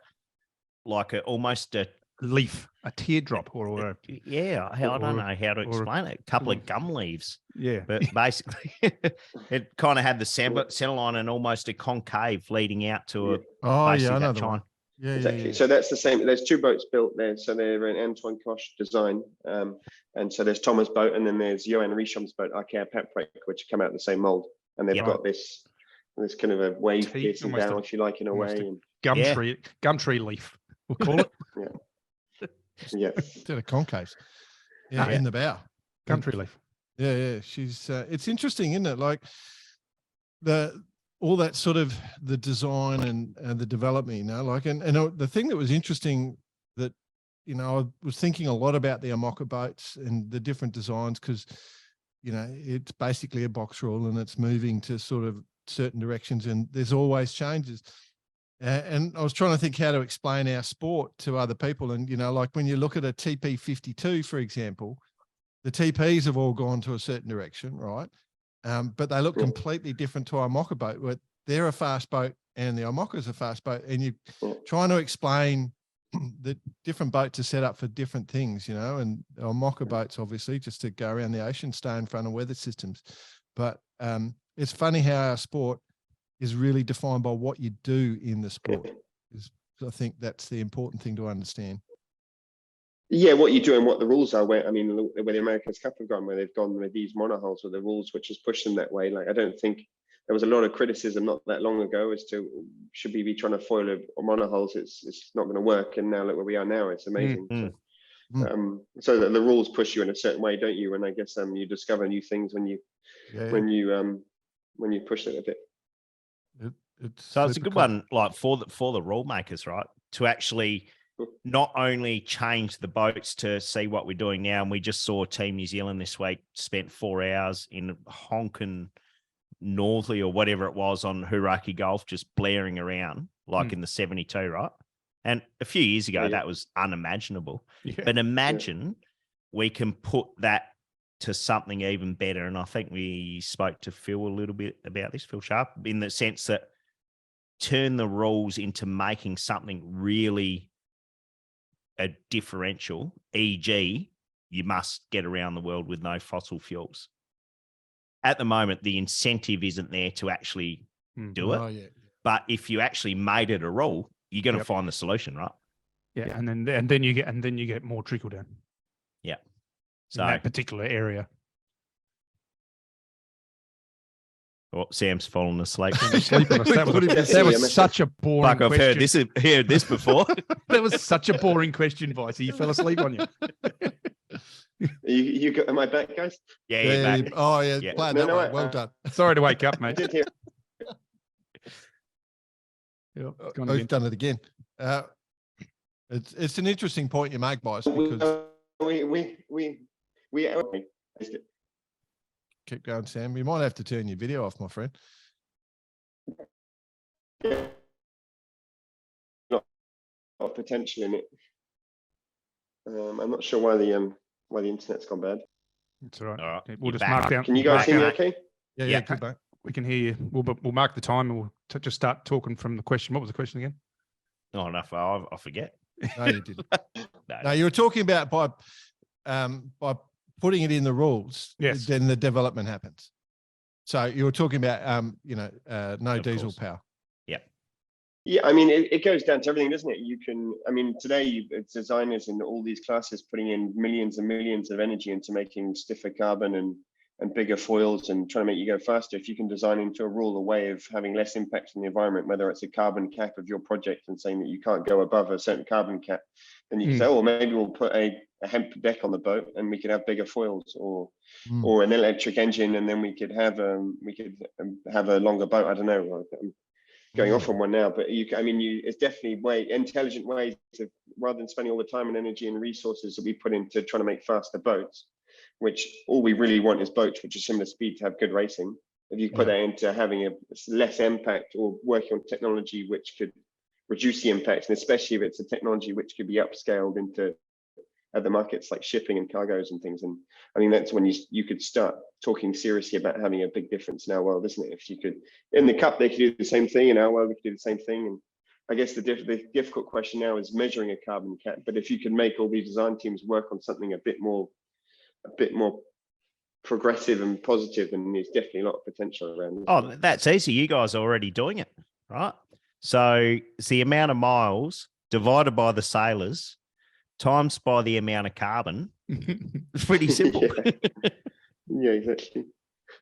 [SPEAKER 7] almost a
[SPEAKER 3] Leaf, a teardrop, or a
[SPEAKER 7] yeah. I don't know how to explain it. A couple of gum leaves.
[SPEAKER 3] Yeah,
[SPEAKER 7] but basically, it kind of had the center line and almost a concave leading out to a.
[SPEAKER 1] Oh yeah, another one. Yeah,
[SPEAKER 6] exactly.
[SPEAKER 1] Yeah.
[SPEAKER 6] So that's the same. There's two boats built there. So they're an Antoine Koch design, and so there's Thomas' boat, and then there's Johan Risham's boat, Arkea Paprec, which come out the same mold, and they've got this kind of a wave piercing down, if you like, in a way.
[SPEAKER 3] Gumtree leaf, we'll call it.
[SPEAKER 6] Yeah.
[SPEAKER 1] Instead of concaves. Yeah, in the bow.
[SPEAKER 3] Gumtree leaf.
[SPEAKER 1] Yeah. She's it's interesting, isn't it? Like all that sort of the design and the development, you know, like, and the thing that was interesting that, you know, I was thinking a lot about the IMOCA boats and the different designs, because, you know, it's basically a box rule and it's moving to sort of certain directions, and there's always changes. And I was trying to think how to explain our sport to other people. And, you know, like when you look at a TP52, for example, the TPs have all gone to a certain direction, right? But they look completely different to our IMOCA boat, where they're a fast boat and the IMOCA is a fast boat. And you're trying to explain that different boats are set up for different things, you know, and IMOCA boats, obviously, just to go around the ocean, stay in front of weather systems. But it's funny how our sport is really defined by what you do in the sport. I think that's the important thing to understand.
[SPEAKER 6] Yeah, what you do and what the rules are. Where the America's Cup have gone, where they've gone with these monohulls with the rules, which has pushed them that way. Like, I don't think there was a lot of criticism not that long ago as to should we be trying to foil a monohulls? It's not going to work. And now look where we are now. It's amazing. So the rules push you in a certain way, don't you? And I guess you discover new things when you push it a bit.
[SPEAKER 7] So it's a good one, like for the rule makers, right? To actually not only change the boats to see what we're doing now, and we just saw Team New Zealand this week spent 4 hours in honking Northley or whatever it was on Hauraki Gulf, just blaring around like in the 72, right? And a few years ago, that was unimaginable. Yeah. But imagine we can put that to something even better. And I think we spoke to Phil a little bit about this, Phil Sharp, in the sense that turn the rules into making something really a differential, e.g., you must get around the world with no fossil fuels. At the moment, the incentive isn't there to actually do it.
[SPEAKER 1] Oh, yeah.
[SPEAKER 7] But if you actually made it a rule, you're going to find the solution, right?
[SPEAKER 3] Yeah, and then you get more trickle down.
[SPEAKER 7] Yeah.
[SPEAKER 3] So in that particular area.
[SPEAKER 7] Oh, Sam's fallen asleep.
[SPEAKER 3] Sleep on us. That was such a boring
[SPEAKER 7] Like I've
[SPEAKER 3] question.
[SPEAKER 7] heard this before.
[SPEAKER 3] That was such a boring question, Vicey. You fell asleep on you.
[SPEAKER 6] You got, am I back, guys?
[SPEAKER 7] Yeah,
[SPEAKER 1] Yeah,
[SPEAKER 7] back.
[SPEAKER 1] oh, yeah.
[SPEAKER 7] Yeah.
[SPEAKER 1] Playing
[SPEAKER 6] No,
[SPEAKER 1] that
[SPEAKER 6] no,
[SPEAKER 1] one. Well done.
[SPEAKER 3] Sorry to wake up,
[SPEAKER 6] I
[SPEAKER 3] mate.
[SPEAKER 6] did hear.
[SPEAKER 3] Yeah, it's gone
[SPEAKER 1] We've
[SPEAKER 3] again.
[SPEAKER 1] done it again. It's an interesting point you make, boys, because
[SPEAKER 6] We
[SPEAKER 1] keep going, Sam. You might have to turn your video off, my friend.
[SPEAKER 6] Not potential in it. I'm not sure why the internet's gone bad.
[SPEAKER 3] It's all right.
[SPEAKER 7] All right.
[SPEAKER 3] We'll
[SPEAKER 7] You're
[SPEAKER 3] just
[SPEAKER 7] back.
[SPEAKER 3] mark down.
[SPEAKER 6] Can you guys
[SPEAKER 3] mark
[SPEAKER 6] see me
[SPEAKER 3] down-
[SPEAKER 6] okay?
[SPEAKER 1] Yeah,
[SPEAKER 7] Yeah.
[SPEAKER 1] good, mate.
[SPEAKER 3] We can hear you. We'll mark the time and we'll just start talking from the question. What was the question again?
[SPEAKER 7] Oh, no, I forget.
[SPEAKER 1] No, you didn't.
[SPEAKER 7] No,
[SPEAKER 1] No, you were talking about by putting it in the rules,
[SPEAKER 3] Yes.
[SPEAKER 1] then the development happens. So you were talking about, no
[SPEAKER 7] Of
[SPEAKER 1] diesel
[SPEAKER 7] course.
[SPEAKER 1] power.
[SPEAKER 6] Yeah, I mean, it goes down to everything, doesn't it? You can, I mean, today it's designers in all these classes putting in millions and millions of energy into making stiffer carbon and bigger foils and trying to make you go faster. If you can design into a rule a way of having less impact on the environment, whether it's a carbon cap of your project and saying that you can't go above a certain carbon cap, then you can say, oh, maybe we'll put a hemp deck on the boat and we could have bigger foils, or an electric engine, and then we could have a longer boat. I don't know. I'm going off on one now, but it's definitely intelligent ways of, rather than spending all the time and energy and resources that we put into trying to make faster boats, which all we really want is boats which are similar speed to have good racing. If you put that into having a less impact or working on technology which could reduce the impact, and especially if it's a technology which could be upscaled into other markets like shipping and cargoes and things. And I mean, that's when you could start talking seriously about having a big difference in our world, isn't it? If you could, in the cup, they could do the same thing. In our world, we could do the same thing. And I guess the difficult question now is measuring a carbon cap. But if you can make all these design teams work on something a bit more progressive and positive, and there's definitely a lot of potential around this.
[SPEAKER 7] Oh, that's easy. You guys are already doing it, right? So it's the amount of miles divided by the sailors times by the amount of carbon. It's pretty simple.
[SPEAKER 6] Yeah, exactly.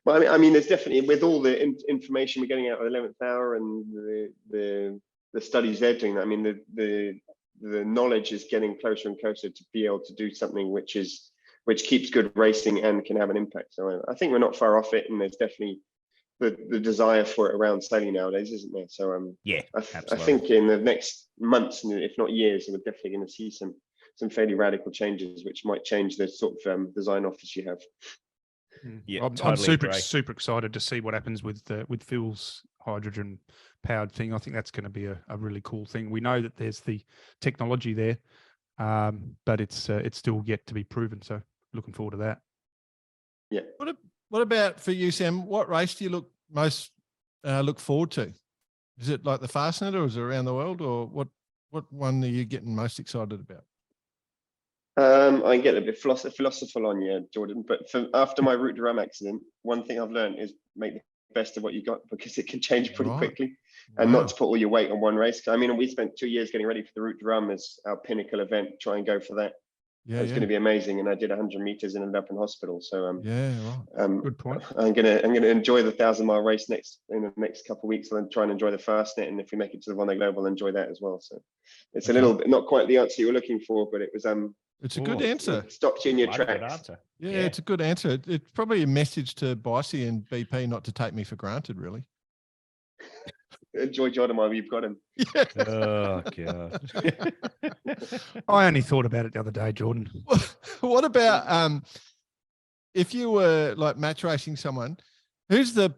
[SPEAKER 6] Well, I mean, there's definitely, with all the information we're getting out of the 11th hour and the studies they're doing, I mean, the knowledge is getting closer and closer to be able to do something which keeps good racing and can have an impact. So I think we're not far off it, and there's definitely the desire for it around sailing nowadays, isn't there? So
[SPEAKER 7] yeah,
[SPEAKER 6] I
[SPEAKER 7] absolutely.
[SPEAKER 6] think in the next months, if not years, we're definitely going to see some fairly radical changes which might change the sort of design office you have.
[SPEAKER 7] Yeah,
[SPEAKER 3] I'm
[SPEAKER 7] totally
[SPEAKER 3] super excited to see what happens with Phil's hydrogen powered thing. I think that's going to be a really cool thing. We know that there's the technology there, but it's still yet to be proven. So looking forward to that.
[SPEAKER 6] Yeah.
[SPEAKER 1] What about for you, Sam? What race do you look forward to? Is it like the Fastnet, or is it around the world, or what one are you getting most excited about?
[SPEAKER 6] I get a bit philosophical on you, Jordan, but after my route drum accident, one thing I've learned is make the best of what you got, because it can change pretty quickly, and not to put all your weight on one race. I mean, we spent 2 years getting ready for the route drum as our pinnacle event. Try and go for that.
[SPEAKER 1] Yeah,
[SPEAKER 6] it's going to be amazing. And I did 100 meters and ended up in hospital. So
[SPEAKER 1] good point.
[SPEAKER 6] I'm gonna enjoy the 1,000-mile race in the next couple of weeks, and then try and enjoy the Fastnet. And if we make it to the Vendee Globe, we'll enjoy that as well. So it's a little bit, not quite the answer you were looking for, but it was
[SPEAKER 1] it's a good answer.
[SPEAKER 6] It stopped you in your tracks.
[SPEAKER 1] Yeah, it's a good answer. It's probably a message to Vicey and BP not to take me for granted, really.
[SPEAKER 6] Enjoy Jordan while you've got him.
[SPEAKER 1] Yeah.
[SPEAKER 7] Oh god.
[SPEAKER 3] I only thought about it the other day, Jordan.
[SPEAKER 1] What about if you were like match racing someone, who's the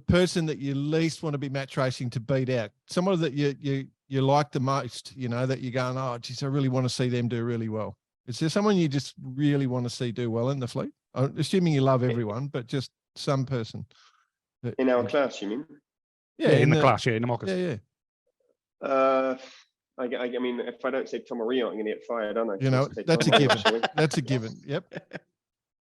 [SPEAKER 1] person that you least want to be match racing to beat out? Someone that you like the most, that you're going, oh geez, I really want to see them do really well. Is there someone you just really want to see do well in the fleet? I'm assuming you love everyone, but just some person.
[SPEAKER 6] In our class, you mean?
[SPEAKER 1] Yeah,
[SPEAKER 3] in the class, in the IMOCA.
[SPEAKER 1] Yeah.
[SPEAKER 6] I mean, if I don't say Tom or Rio, I'm going to get fired, aren't I?
[SPEAKER 1] You know, that's a given. That's a given. Yep.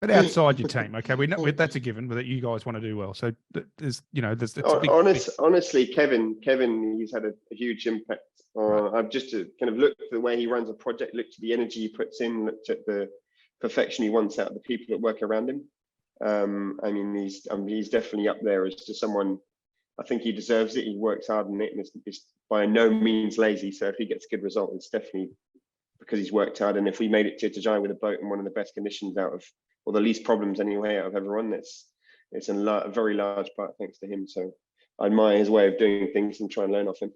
[SPEAKER 3] But outside your team, okay, we know that's a given, but that you guys want to do well. So there's, it's a big,
[SPEAKER 6] honestly, Kevin, he's had a huge impact. I've just kind of looked at the way he runs a project, looked at the energy he puts in, looked at the perfection he wants out of the people that work around him. I mean, he's definitely up there as to someone. I think he deserves it. He works hard on it, and it's by no means lazy. So if he gets a good result, it's definitely because he's worked hard. And if we made it to Tajai with a boat in one of the best conditions out of, or the least problems anyway, out of everyone, it's a very large part thanks to him. So I admire his way of doing things and try and learn off him.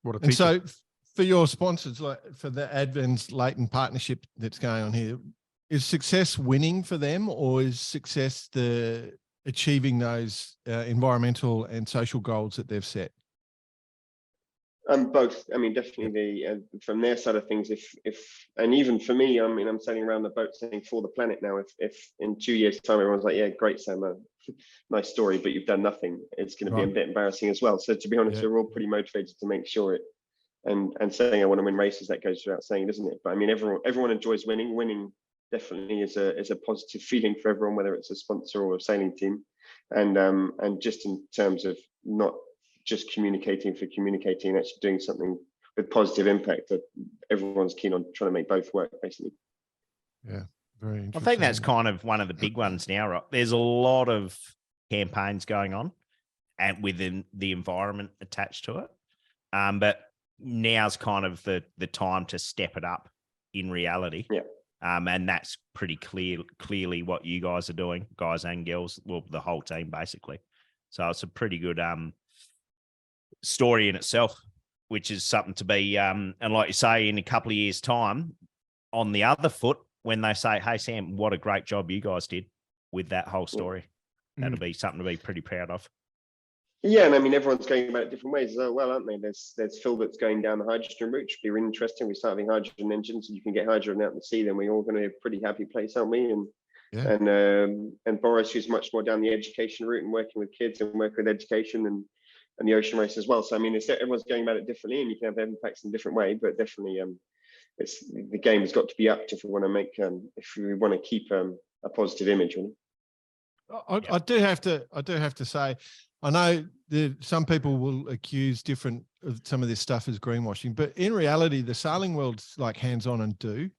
[SPEAKER 3] What a
[SPEAKER 1] and so for your sponsors, like for the Advents Leighton partnership that's going on here, is success winning for them, or is success achieving those environmental and social goals that they've set?
[SPEAKER 6] Both. I mean, definitely from their side of things, and even for me, I mean, I'm sailing around the boat saying for the planet now. If in 2 years' time everyone's like, yeah, great, Sam, nice story, but you've done nothing, it's going to be a bit embarrassing as well. So to be honest, we're all pretty motivated to make sure it, and saying I want to win races, that goes without saying, doesn't it? But I mean, everyone enjoys winning. Winning definitely is a positive feeling for everyone, whether it's a sponsor or a sailing team, and just in terms of not just communicating for communicating and actually doing something with positive impact, that everyone's keen on trying to make both work, basically.
[SPEAKER 1] Yeah, very interesting.
[SPEAKER 7] I think that's kind of one of the big ones now, right? There's a lot of campaigns going on and within the environment attached to it. But now's kind of the time to step it up in reality.
[SPEAKER 6] Yeah.
[SPEAKER 7] And that's pretty clearly what you guys are doing, guys and girls, well, the whole team basically. So it's a pretty good story in itself, which is something to be, and like you say, in a couple of years' time, on the other foot, when they say, hey, Sam, what a great job you guys did with that whole story, that'll be something to be pretty proud of.
[SPEAKER 6] Yeah, and I mean, everyone's going about it different ways as well, aren't they? There's Phil that's going down the hydrogen route, which would be really interesting. We start having hydrogen engines, and you can get hydrogen out in the sea, then we're all going to be a pretty happy place, aren't we? And Boris, who's much more down the education route and working with kids and working with education and the ocean race as well. So I mean, everyone's going about it differently, and you can have impacts in a different way. But definitely, it's the game has got to be upped if we want to make if we want to keep a positive image. Really.
[SPEAKER 1] I do have to say, I know some people will accuse of some of this stuff as greenwashing, but in reality, the sailing world's like hands-on and do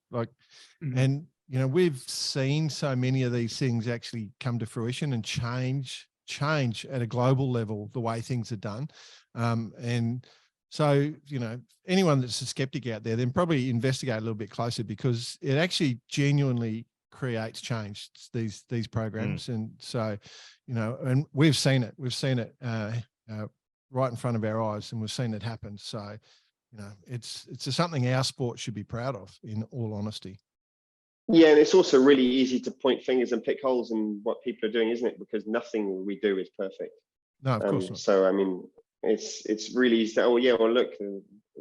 [SPEAKER 1] and we've seen so many of these things actually come to fruition and change at a global level the way things are done. And so, anyone that's a skeptic out there, then probably investigate a little bit closer, because it actually genuinely creates change, these programs. And so, and we've seen it right in front of our eyes, and we've seen it happen. So, it's something our sport should be proud of, in all honesty.
[SPEAKER 6] Yeah, and it's also really easy to point fingers and pick holes in what people are doing, isn't it? Because nothing we do is perfect.
[SPEAKER 1] No, of course not.
[SPEAKER 6] So I mean, it's really easy to, look,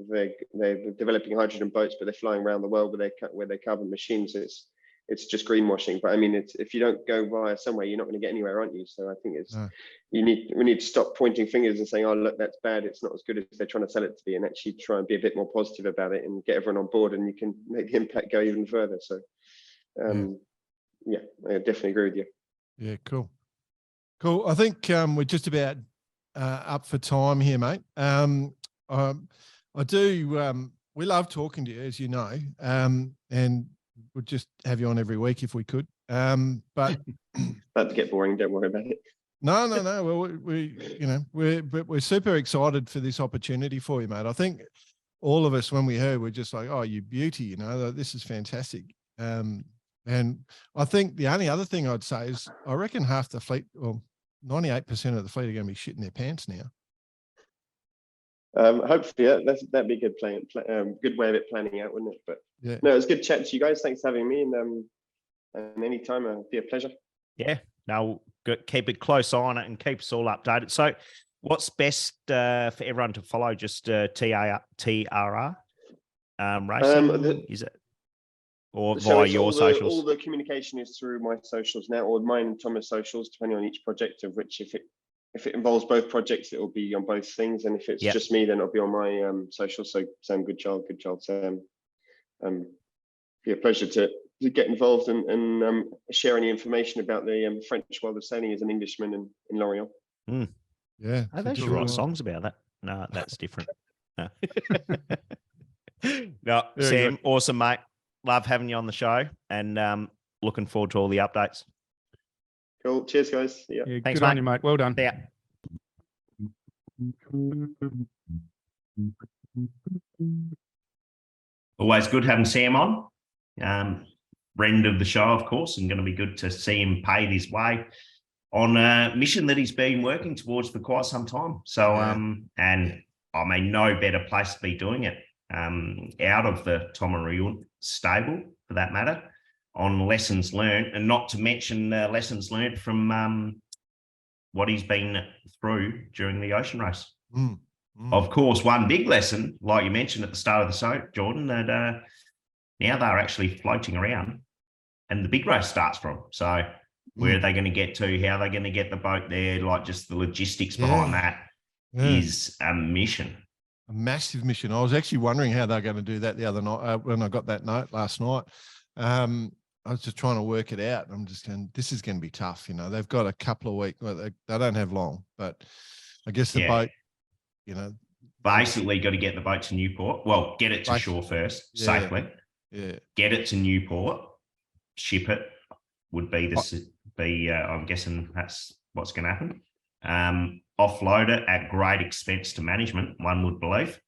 [SPEAKER 6] they're developing hydrogen boats, but they're flying around the world with their carbon machines. It's just greenwashing. But I mean, if you don't go via somewhere, you're not going to get anywhere, aren't you? So I think we need to stop pointing fingers and saying, oh, look, that's bad, it's not as good as they're trying to sell it to be, and actually try and be a bit more positive about it and get everyone on board, and you can make the impact go even further. So I definitely agree with you. Yeah,
[SPEAKER 1] cool. I think we're just about up for time here, mate. We love talking to you, as you know, and we'd just have you on every week if we could. But
[SPEAKER 6] about to get boring, don't worry about it.
[SPEAKER 1] No. Well, we're super excited for this opportunity for you, mate. I think all of us, when we heard, we're just like, oh, you beauty, this is fantastic. And I think the only other thing I'd say is, I reckon half the fleet, well, 98% of the fleet are going to be shitting their pants now.
[SPEAKER 6] Hopefully, that'd be a good plan. Good way of it planning out, wouldn't it? But no, it was good chatting to you guys. Thanks for having me, and anytime, it'll be a pleasure.
[SPEAKER 7] Yeah, no, good. Keep a close eye on it and keep us all updated. So, what's best for everyone to follow? Just TRR racing, is it? Or via your socials?
[SPEAKER 6] All the communication is through my socials now, or mine and Thomas' socials, depending on each project, of which, if it if it involves both projects, it will be on both things. And if it's just me, then it'll be on my social. So Sam Goodchild, Sam. Be a pleasure to get involved and share any information about the French world of sailing as an Englishman in L'Orient.
[SPEAKER 1] Yeah.
[SPEAKER 7] Oh, they should write songs about that. No, that's different. No, no Sam, awesome, mate. Love having you on the show, and looking forward to all the updates.
[SPEAKER 6] Cool. Cheers, guys. Yeah.
[SPEAKER 3] Thanks, good on you, mate. Well done.
[SPEAKER 7] Yeah.
[SPEAKER 4] Always good having Sam on. Friend of the show, of course, and going to be good to see him paid his way on a mission that he's been working towards for quite some time. So, and I mean, no better place to be doing it out of the Tom and Rion stable, for that matter, on lessons learned, and not to mention lessons learned from what he's been through during the ocean race. Of course, one big lesson, like you mentioned at the start of the show, Jordan, that now they're actually floating around and the big race starts from. So where are they going to get to? How are they going to get the boat there? Like, just the logistics behind that is a mission.
[SPEAKER 1] A massive mission. I was actually wondering how they're going to do that the other night when I got that note last night. I was just trying to work it out. I'm just going, this is going to be tough. You know, they've got a couple of weeks. Well, they don't have long, but I guess the boat, you know.
[SPEAKER 4] Basically got to get the boat to Newport. Well, get it to shore first, safely. Yeah. Get it to Newport, ship it would be this. I'm guessing that's what's going to happen. Offload it at great expense to management, one would believe.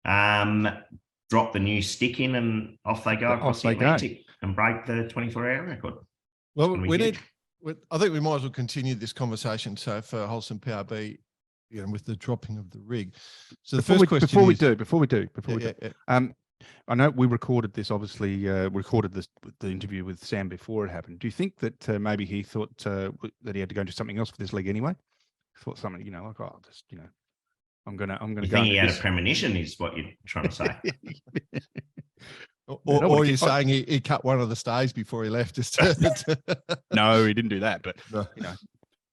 [SPEAKER 4] Drop the new stick in and off they go across the Atlantic and break the 24-hour record.
[SPEAKER 1] Well, I think we might as well continue this conversation. So for Holcim PRB, you know, with the dropping of the rig. So before we do, I know we recorded this, obviously, the interview with Sam before it happened. Do you think that maybe he thought that he had to go into something else for this leg anyway? Thought something, you know, like, oh, just, you know, I'm gonna go.
[SPEAKER 4] You think he had a premonition, is what you're trying to say?
[SPEAKER 1] or you're saying he cut one of the stays before he left? Just to...
[SPEAKER 3] No, he didn't do that. But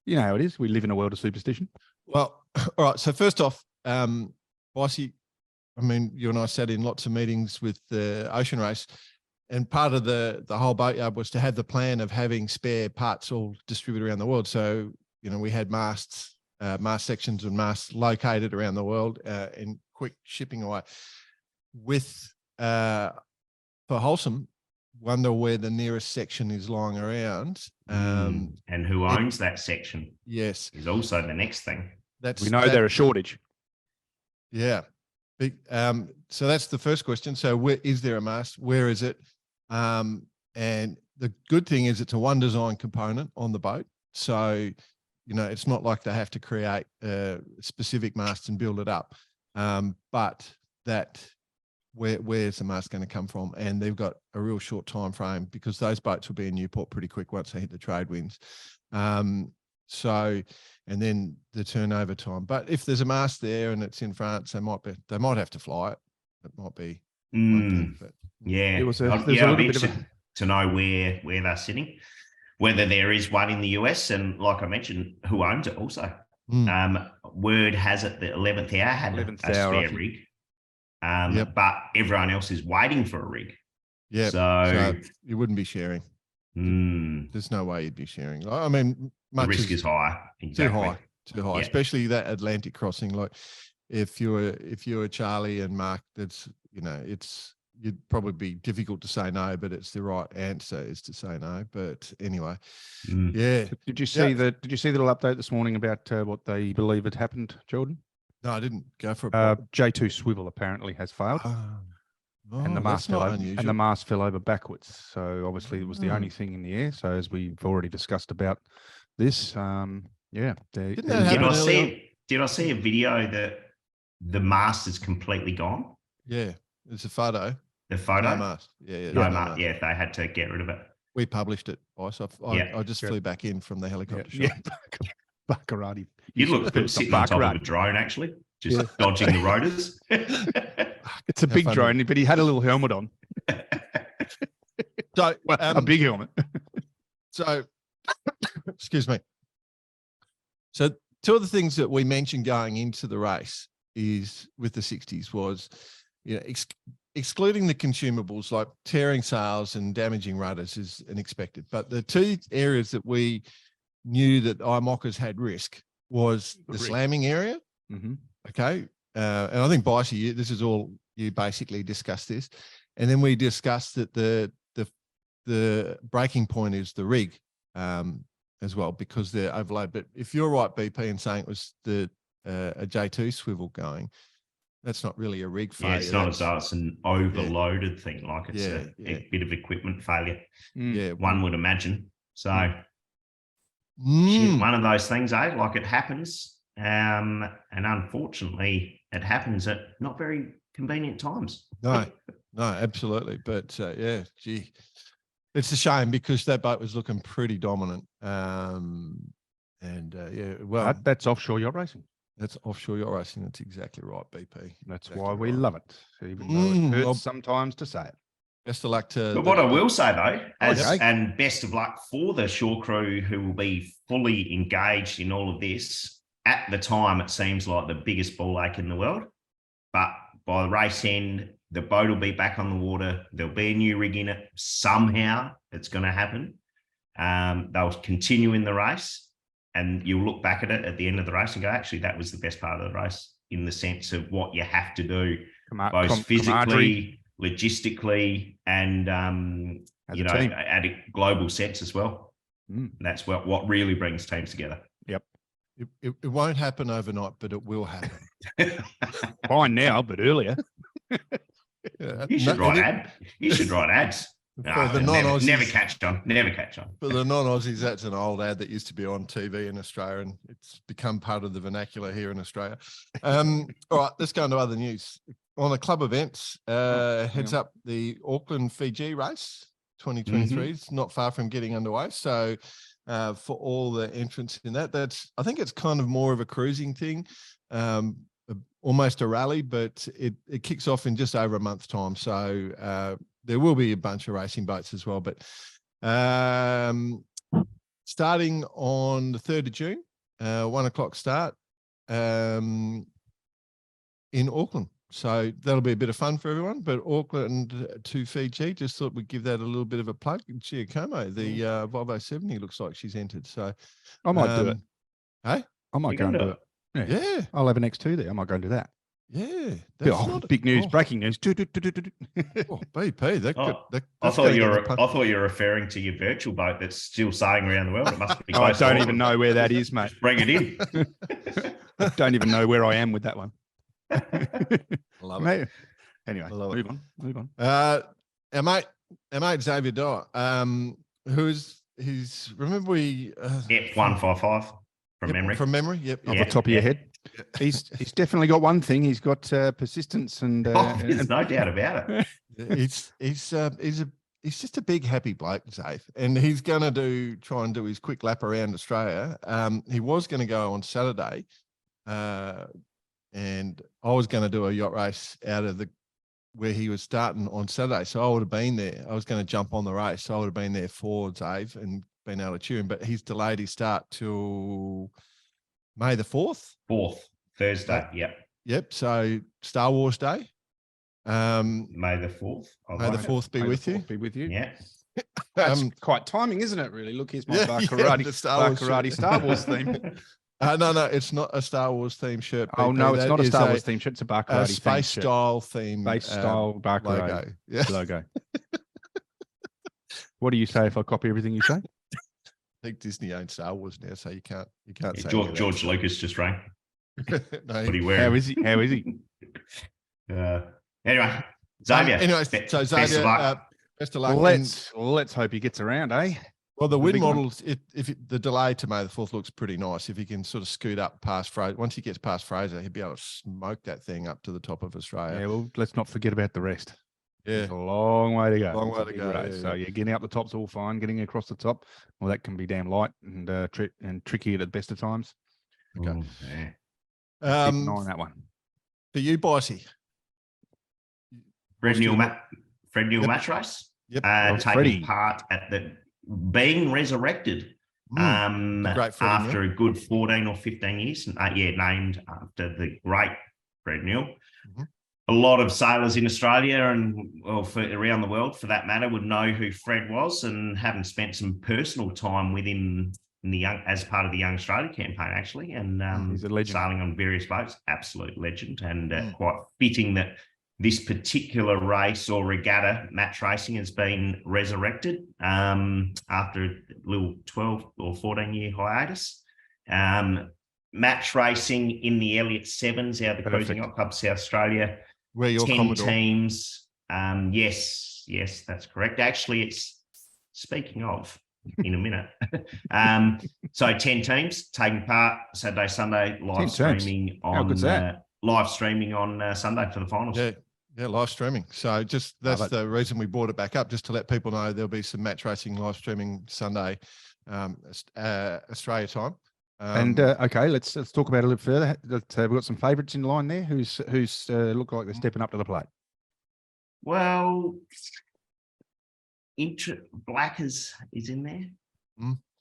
[SPEAKER 3] you know how it is. We live in a world of superstition.
[SPEAKER 1] Well, all right. So first off, Bossy, I mean, you and I sat in lots of meetings with the ocean race, and part of the whole boatyard was to have the plan of having spare parts all distributed around the world. So, you know, we had mast sections and masts located around the world in quick shipping away. With for Holcim, wonder where the nearest section is lying around.
[SPEAKER 4] And who owns that section?
[SPEAKER 1] Yes,
[SPEAKER 4] is also the next thing.
[SPEAKER 3] We know they're a shortage.
[SPEAKER 1] Yeah. So that's the first question. So where is there a mast? Where is it? And the good thing is it's a one design component on the boat. So, you know, it's not like they have to create a specific mast and build it up. But that where's the mast going to come from? And they've got a real short time frame because those boats will be in Newport pretty quick once they hit the trade winds. So, and then the turnover time. But if there's a mast there and it's in France, they might have to fly it. It might be.
[SPEAKER 4] It was a little bit to know where they're sitting, whether there is one in the US, and like I mentioned, who owns it also. Word has it the 11th hour had a spare rig, but everyone else is waiting for a rig.
[SPEAKER 1] Yeah, so you wouldn't be sharing. There's no way you'd be sharing. I mean,
[SPEAKER 4] the risk is high. Exactly.
[SPEAKER 1] Too high, especially that Atlantic crossing. Like if you're Charlie and Mark, that's, you know, you'd probably be difficult to say no, but it's the right answer is to say no. But anyway, yeah.
[SPEAKER 3] Did you see the little update this morning about what they believe had happened, Jordan?
[SPEAKER 1] No, I didn't go for it.
[SPEAKER 3] J2 swivel apparently has failed. And the mast fell over backwards. So obviously it was the only thing in the air. So as we've already discussed about this, did
[SPEAKER 4] I see a video that the mast is completely gone?
[SPEAKER 1] Yeah, it's a photo.
[SPEAKER 4] The photo?
[SPEAKER 1] No mast. Yeah.
[SPEAKER 4] No mast. Yeah, they had to get rid of it.
[SPEAKER 1] We published it, Boss. I just flew back in from the helicopter shop.
[SPEAKER 3] Baccarati.
[SPEAKER 4] You look good sitting on top of a drone, actually, just dodging the rotors.
[SPEAKER 3] It's a big drone, but he had a little helmet on.
[SPEAKER 1] So
[SPEAKER 3] a big helmet.
[SPEAKER 1] So, excuse me. So two of the things that we mentioned going into the race is with the 60s was, excluding the consumables like tearing sails and damaging rudders is unexpected. But the two areas that we knew that IMOCA's had risk was the slamming area.
[SPEAKER 3] Mm-hmm.
[SPEAKER 1] Okay. And I think, Bicey, this is all you basically discussed this. And then we discussed that the breaking point is the rig as well, because they're overloaded. But if you're right, BP, in saying it was a J2 swivel going, that's not really a rig failure.
[SPEAKER 4] Yeah, it's not as though it's an overloaded thing, like it's a bit of equipment failure.
[SPEAKER 1] Yeah,
[SPEAKER 4] one would imagine. So shit, one of those things, like it happens. And unfortunately, it happens at not very convenient times.
[SPEAKER 1] No, absolutely. But yeah, gee, it's a shame because that boat was looking pretty dominant. And yeah, well,
[SPEAKER 3] that's offshore yacht racing.
[SPEAKER 1] That's offshore yacht racing. That's exactly right, BP.
[SPEAKER 3] That's
[SPEAKER 1] exactly
[SPEAKER 3] why we
[SPEAKER 1] right.
[SPEAKER 3] love it, even though it hurts sometimes to say it.
[SPEAKER 1] Best of luck to.
[SPEAKER 4] But what I will say though, and best of luck for the shore crew who will be fully engaged in all of this. At the time, it seems like the biggest ball ache in the world, but by the race end, the boat will be back on the water. There'll be a new rig in it. Somehow it's going to happen. They'll continue in the race, and you'll look back at it at the end of the race and go, actually, that was the best part of the race in the sense of what you have to do, both physically, logistically, and at a global sense as well. That's what really brings teams together.
[SPEAKER 3] Yep.
[SPEAKER 1] It won't happen overnight, but it will happen.
[SPEAKER 3] Fine now, but earlier.
[SPEAKER 4] You should write ads. Never catch on. Never catch on.
[SPEAKER 1] For the non-Aussies, that's an old ad that used to be on TV in Australia, and it's become part of the vernacular here in Australia. All right, let's go into other news. On the club events, heads up the Auckland Fiji race 2023. It's not far from getting underway. So for all the entrants in that, I think it's kind of more of a cruising thing, almost a rally, but it kicks off in just over a month's time. So there will be a bunch of racing boats as well, but starting on the 3rd of June, 1 o'clock start in Auckland. So that'll be a bit of fun for everyone, but Auckland to Fiji, just thought we'd give that a little bit of a plug. Giacomo, the Volvo 70 looks like she's entered. So
[SPEAKER 3] I might do it.
[SPEAKER 1] Hey?
[SPEAKER 3] I might go and do it.
[SPEAKER 1] Yeah.
[SPEAKER 3] I'll have an X2 there. I might go and do that.
[SPEAKER 1] Yeah.
[SPEAKER 3] Big news, breaking news.
[SPEAKER 1] BP.
[SPEAKER 4] I thought you were referring to your virtual boat that's still sailing around the world. It must be
[SPEAKER 3] I don't even know where that is, mate.
[SPEAKER 4] Bring it in.
[SPEAKER 3] I don't even know where I am with that one.
[SPEAKER 1] Love it.
[SPEAKER 3] Anyway, move on.
[SPEAKER 1] Our mate Xavier Dyer, remember we
[SPEAKER 4] Yep, 155 from memory.
[SPEAKER 1] From memory, yep.
[SPEAKER 3] Off the top of your head. He's definitely got one thing. He's got persistence and
[SPEAKER 4] there's no doubt about it.
[SPEAKER 1] He's just a big happy bloke, Zave, and he's going to try and do his quick lap around Australia. He was going to go on Saturday, and I was going to do a yacht race out of where he was starting on Saturday. So I would have been there. I was going to jump on the race. So I would have been there for Dave and been able to cheer him, but he's delayed his start till May the 4th.
[SPEAKER 4] 4th, Thursday. Yep.
[SPEAKER 1] Yep. So Star Wars Day.
[SPEAKER 4] May the 4th.
[SPEAKER 1] May the 4th be with you.
[SPEAKER 3] Be with you.
[SPEAKER 4] Yeah.
[SPEAKER 3] That's quite timing, isn't it? Really. Look, here's my Bar Karate Star Wars theme.
[SPEAKER 1] No, it's not a Star Wars theme shirt. BP.
[SPEAKER 3] Oh no, it's
[SPEAKER 1] that
[SPEAKER 3] not a Star Wars theme shirt. It's a Bar Karate
[SPEAKER 1] space style theme.
[SPEAKER 3] Space style Bar Karate
[SPEAKER 1] logo.
[SPEAKER 3] What do you say if I copy everything you say?
[SPEAKER 1] I think Disney owns Star Wars now, so you can't say
[SPEAKER 4] George Lucas just rang.
[SPEAKER 1] No,
[SPEAKER 4] what are you wearing?
[SPEAKER 3] How is he?
[SPEAKER 4] Anyway, Xavier.
[SPEAKER 1] So Xavier, best of luck.
[SPEAKER 3] Let's hope he gets around, eh?
[SPEAKER 1] Well, the wind models, the delay to May the 4th looks pretty nice. If he can sort of scoot up past Fraser, once he gets past Fraser, he'll be able to smoke that thing up to the top of Australia.
[SPEAKER 3] Yeah, well, let's not forget about the rest.
[SPEAKER 1] Yeah,
[SPEAKER 3] there's a long way to go.
[SPEAKER 1] Long way to go.
[SPEAKER 3] Yeah. So getting out the top's all fine. Getting across the top, well, that can be damn light and tricky at the best of times.
[SPEAKER 1] Okay.
[SPEAKER 4] Ooh, yeah.
[SPEAKER 3] Keep an eye on that one.
[SPEAKER 1] For you, Bicey.
[SPEAKER 4] Fred Newell match race.
[SPEAKER 1] Yep.
[SPEAKER 4] Taking part at the being resurrected
[SPEAKER 1] great footy
[SPEAKER 4] after a good 14 or 15 years. Named after the great Fred Newell. A lot of sailors in Australia and around the world, for that matter, would know who Fred was, and having spent some personal time with him as part of the Young Australia campaign, actually, and
[SPEAKER 3] he's a legend.
[SPEAKER 4] sailing on various boats, absolute legend, and quite fitting that this particular race or regatta, match racing, has been resurrected after a little 12 or 14-year hiatus. Match racing in the Elliott Sevens out of the Cruising Yacht Club South Australia.
[SPEAKER 1] Where your
[SPEAKER 4] 10
[SPEAKER 1] Commodore.
[SPEAKER 4] teams. Yes, that's correct. Actually, it's speaking of in a minute. So 10 teams taking part Saturday, Sunday, live streaming on Sunday for the finals.
[SPEAKER 1] Yeah, live streaming. So that's the reason we brought it back up, just to let people know there'll be some match racing live streaming Sunday, Australia time.
[SPEAKER 3] Okay, let's talk about it a little further. We've got some favourites in line there. Who's look like they're stepping up to the plate?
[SPEAKER 4] Well, Blackers is in there.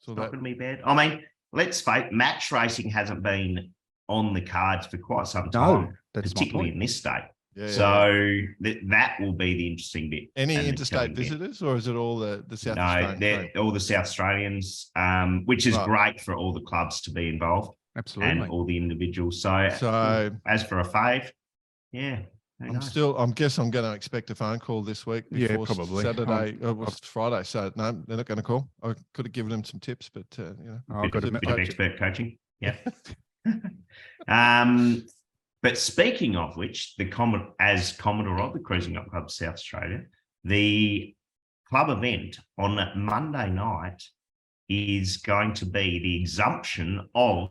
[SPEAKER 1] So
[SPEAKER 4] not going to be bad. I mean, let's face it, match racing hasn't been on the cards for quite some time, particularly in this state. That will be the interesting bit.
[SPEAKER 1] Any interstate visitors, or is it all the South Australian?
[SPEAKER 4] No, all the South Australians, which is great for all the clubs to be involved.
[SPEAKER 3] Absolutely.
[SPEAKER 4] And all the individuals. So as for a fave, I
[SPEAKER 1] guess I'm going to expect a phone call this week before
[SPEAKER 3] probably
[SPEAKER 1] Saturday. It was Friday, so no, they're not going to call. I could have given them some tips, but
[SPEAKER 4] I've got a bit of expert coaching. Yeah. But speaking of which, as Commodore of the Cruising Yacht Club South Australia, the club event on Monday night is going to be the exsumption of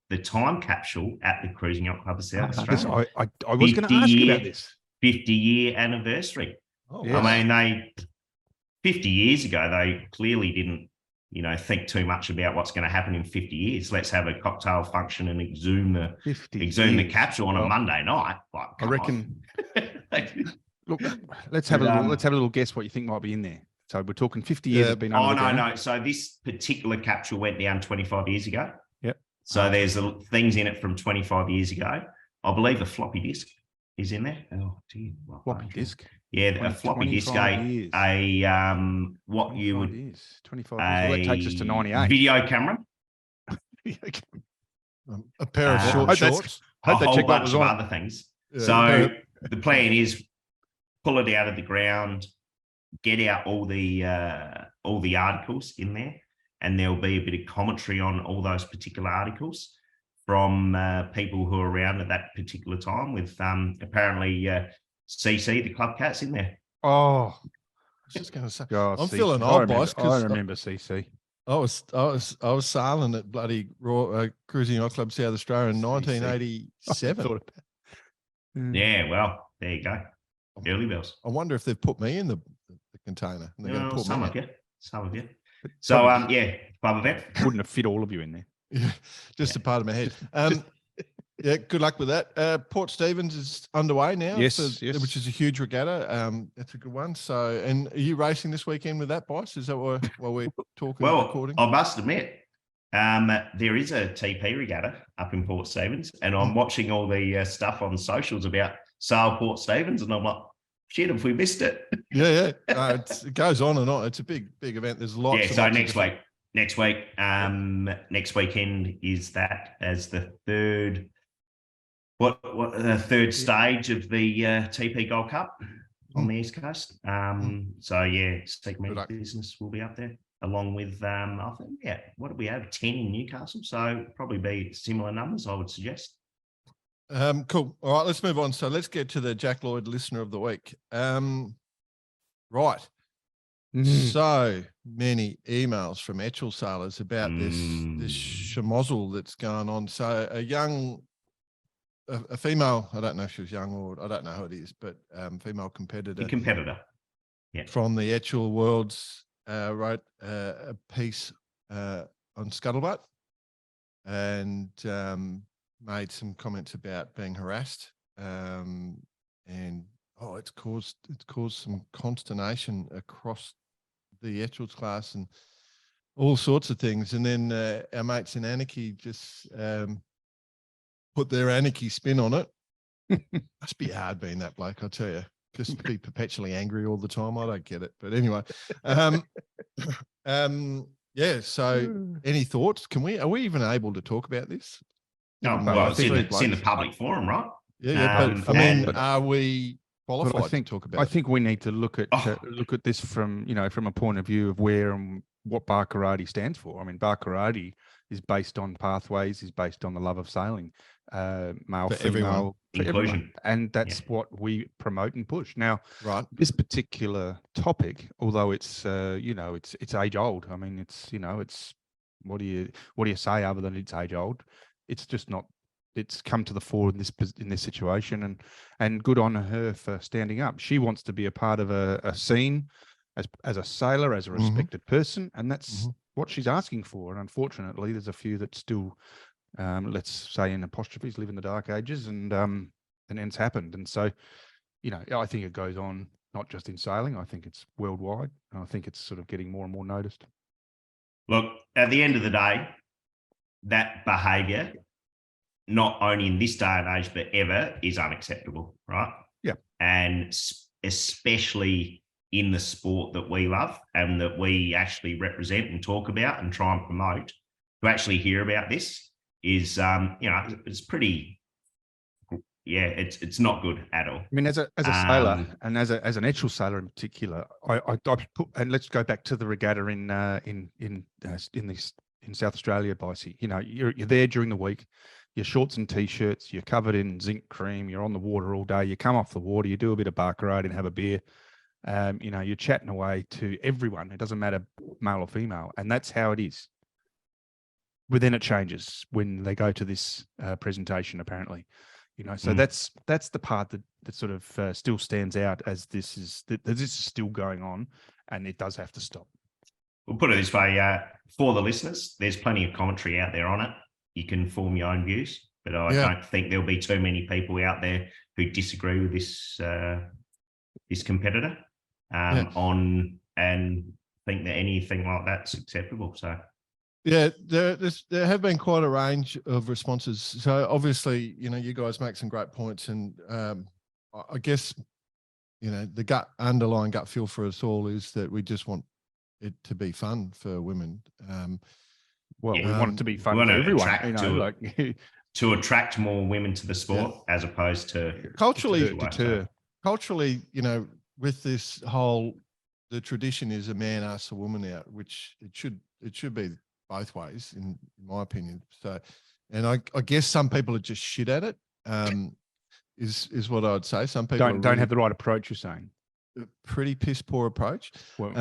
[SPEAKER 4] the time capsule at the Cruising Yacht Club of South Australia.
[SPEAKER 3] I was going to ask you about this.
[SPEAKER 4] 50-year anniversary.
[SPEAKER 1] Oh,
[SPEAKER 3] yes.
[SPEAKER 4] I mean, 50 years ago, they clearly didn't, think too much about what's going to happen in 50 years. Let's have a cocktail function and exhume the capsule on a Monday night. Like,
[SPEAKER 3] I reckon. Look, let's have a little guess what you think might be in there. So we're talking 50 years have been under the ground.
[SPEAKER 4] No. So this particular capsule went down 25 years ago.
[SPEAKER 3] Yep.
[SPEAKER 4] So there's things in it from 25 years ago. I believe a floppy disk is in there. Oh dear.
[SPEAKER 3] Floppy disk.
[SPEAKER 4] Yeah, a floppy disk.
[SPEAKER 3] Years.
[SPEAKER 4] What you would
[SPEAKER 3] years. 25 years. Well, that takes us to 98.
[SPEAKER 4] Video camera.
[SPEAKER 1] A pair of short shorts.
[SPEAKER 4] A whole bunch of other things. Yeah, so the plan is pull it out of the ground, get out all the articles in there, and there'll be a bit of commentary on all those particular articles from people who are around at that particular time, with apparently CC, the club cat's in there.
[SPEAKER 1] Oh, I was just going to say, I'm feeling old, boss.
[SPEAKER 3] I remember CC.
[SPEAKER 1] I was sailing at bloody Cruising Yacht Club South Australia in 1987.
[SPEAKER 4] Yeah, well, there you go. Early bells.
[SPEAKER 1] I wonder if they've put me in the container.
[SPEAKER 4] Some of you. So, club event.
[SPEAKER 3] Wouldn't have fit all of you in there.
[SPEAKER 1] Yeah, just a part of my head. Yeah, good luck with that. Port Stephens is underway now.
[SPEAKER 3] Yes,
[SPEAKER 1] which is a huge regatta. That's a good one. So, and are you racing this weekend with that, Boss? Is that what we're talking about recording?
[SPEAKER 4] I must admit, there is a TP regatta up in Port Stephens, and I'm watching all the stuff on socials about Sail Port Stephens, and I'm like, shit, have we missed it?
[SPEAKER 1] Yeah. It goes on and on. It's a big event. There's lots.
[SPEAKER 4] Yeah. So next weekend is that as the third. Third stage of the TP Gold Cup on the East Coast. Speak Media Business will be up there, along with I think what do we have? 10 in Newcastle, so probably be similar numbers, I would suggest.
[SPEAKER 1] Cool. All right, let's move on. So let's get to the Jack Lloyd Listener of the Week. Right. So many emails from Etchell sailors about this schmozzle that's going on. So a female, I don't know if she was young or I don't know who it is, but female competitor.
[SPEAKER 4] Yeah.
[SPEAKER 1] From the Etchell Worlds wrote a piece on Scuttlebutt and made some comments about being harassed, and it's caused some consternation across the Etchell's class, and all sorts of things. And then our mates in Anarchy just put their Anarchy spin on it. Must be hard being that bloke, I tell you. Just be perpetually angry all the time. I don't get it. But anyway, yeah. So any thoughts? Are we even able to talk about this?
[SPEAKER 4] No, well, it's in the public forum, right?
[SPEAKER 1] Yeah. But I mean, are we qualified to talk about
[SPEAKER 3] I think we need to look at this from, from a point of view of where and what Bar Karate stands for. I mean, Bar Karate is based on pathways, is based on the love of sailing, male,
[SPEAKER 1] for
[SPEAKER 3] female,
[SPEAKER 1] everyone.
[SPEAKER 3] for everyone. And that's what we promote and push. Now, this particular topic, although it's it's age old. I mean, it's what do you say other than it's age old? It's just not. It's come to the fore in this situation, and good on her for standing up. She wants to be a part of a scene as a sailor, as a respected person, and that's what she's asking for. And unfortunately, there's a few that still, let's say in apostrophes, live in the dark ages, and it's happened. And so, I think it goes on not just in sailing. I think it's worldwide, and I think it's sort of getting more and more noticed.
[SPEAKER 4] Look, at the end of the day, that behaviour, not only in this day and age, but ever, is unacceptable, right?
[SPEAKER 3] Yeah.
[SPEAKER 4] And especially in the sport that we love and that we actually represent and talk about and try and promote, to actually hear about this is, it's pretty, it's not good at all.
[SPEAKER 3] I mean, as a sailor and as an actual sailor in particular, I put, and let's go back to the regatta in South Australia, Bicey. You're there during the week. Your shorts and t-shirts, you're covered in zinc cream, you're on the water all day, you come off the water, you do a bit of bar karate and have a beer. You're chatting away to everyone. It doesn't matter male or female. And that's how it is. But then it changes when they go to this presentation, apparently. So that's the part that sort of still stands out as this is still going on, and it does have to stop.
[SPEAKER 4] We'll put it this way, for the listeners, there's plenty of commentary out there on it. You can form your own views, but I don't think there'll be too many people out there who disagree with this this competitor on and think that anything like that's acceptable. So
[SPEAKER 1] yeah, there have been quite a range of responses. So obviously, you guys make some great points, and I guess the underlying gut feel for us all is that we just want it to be fun for women.
[SPEAKER 3] We want it to be fun for everyone.
[SPEAKER 4] To attract more women to the sport, as opposed to
[SPEAKER 1] culturally deter. Culturally, with this whole, the tradition is a man asks a woman out, which it should be both ways, in my opinion. So, and I guess some people are just shit at it. Is what I'd say. Some people
[SPEAKER 3] don't have the right approach. You're saying
[SPEAKER 1] pretty piss poor approach.
[SPEAKER 3] Well,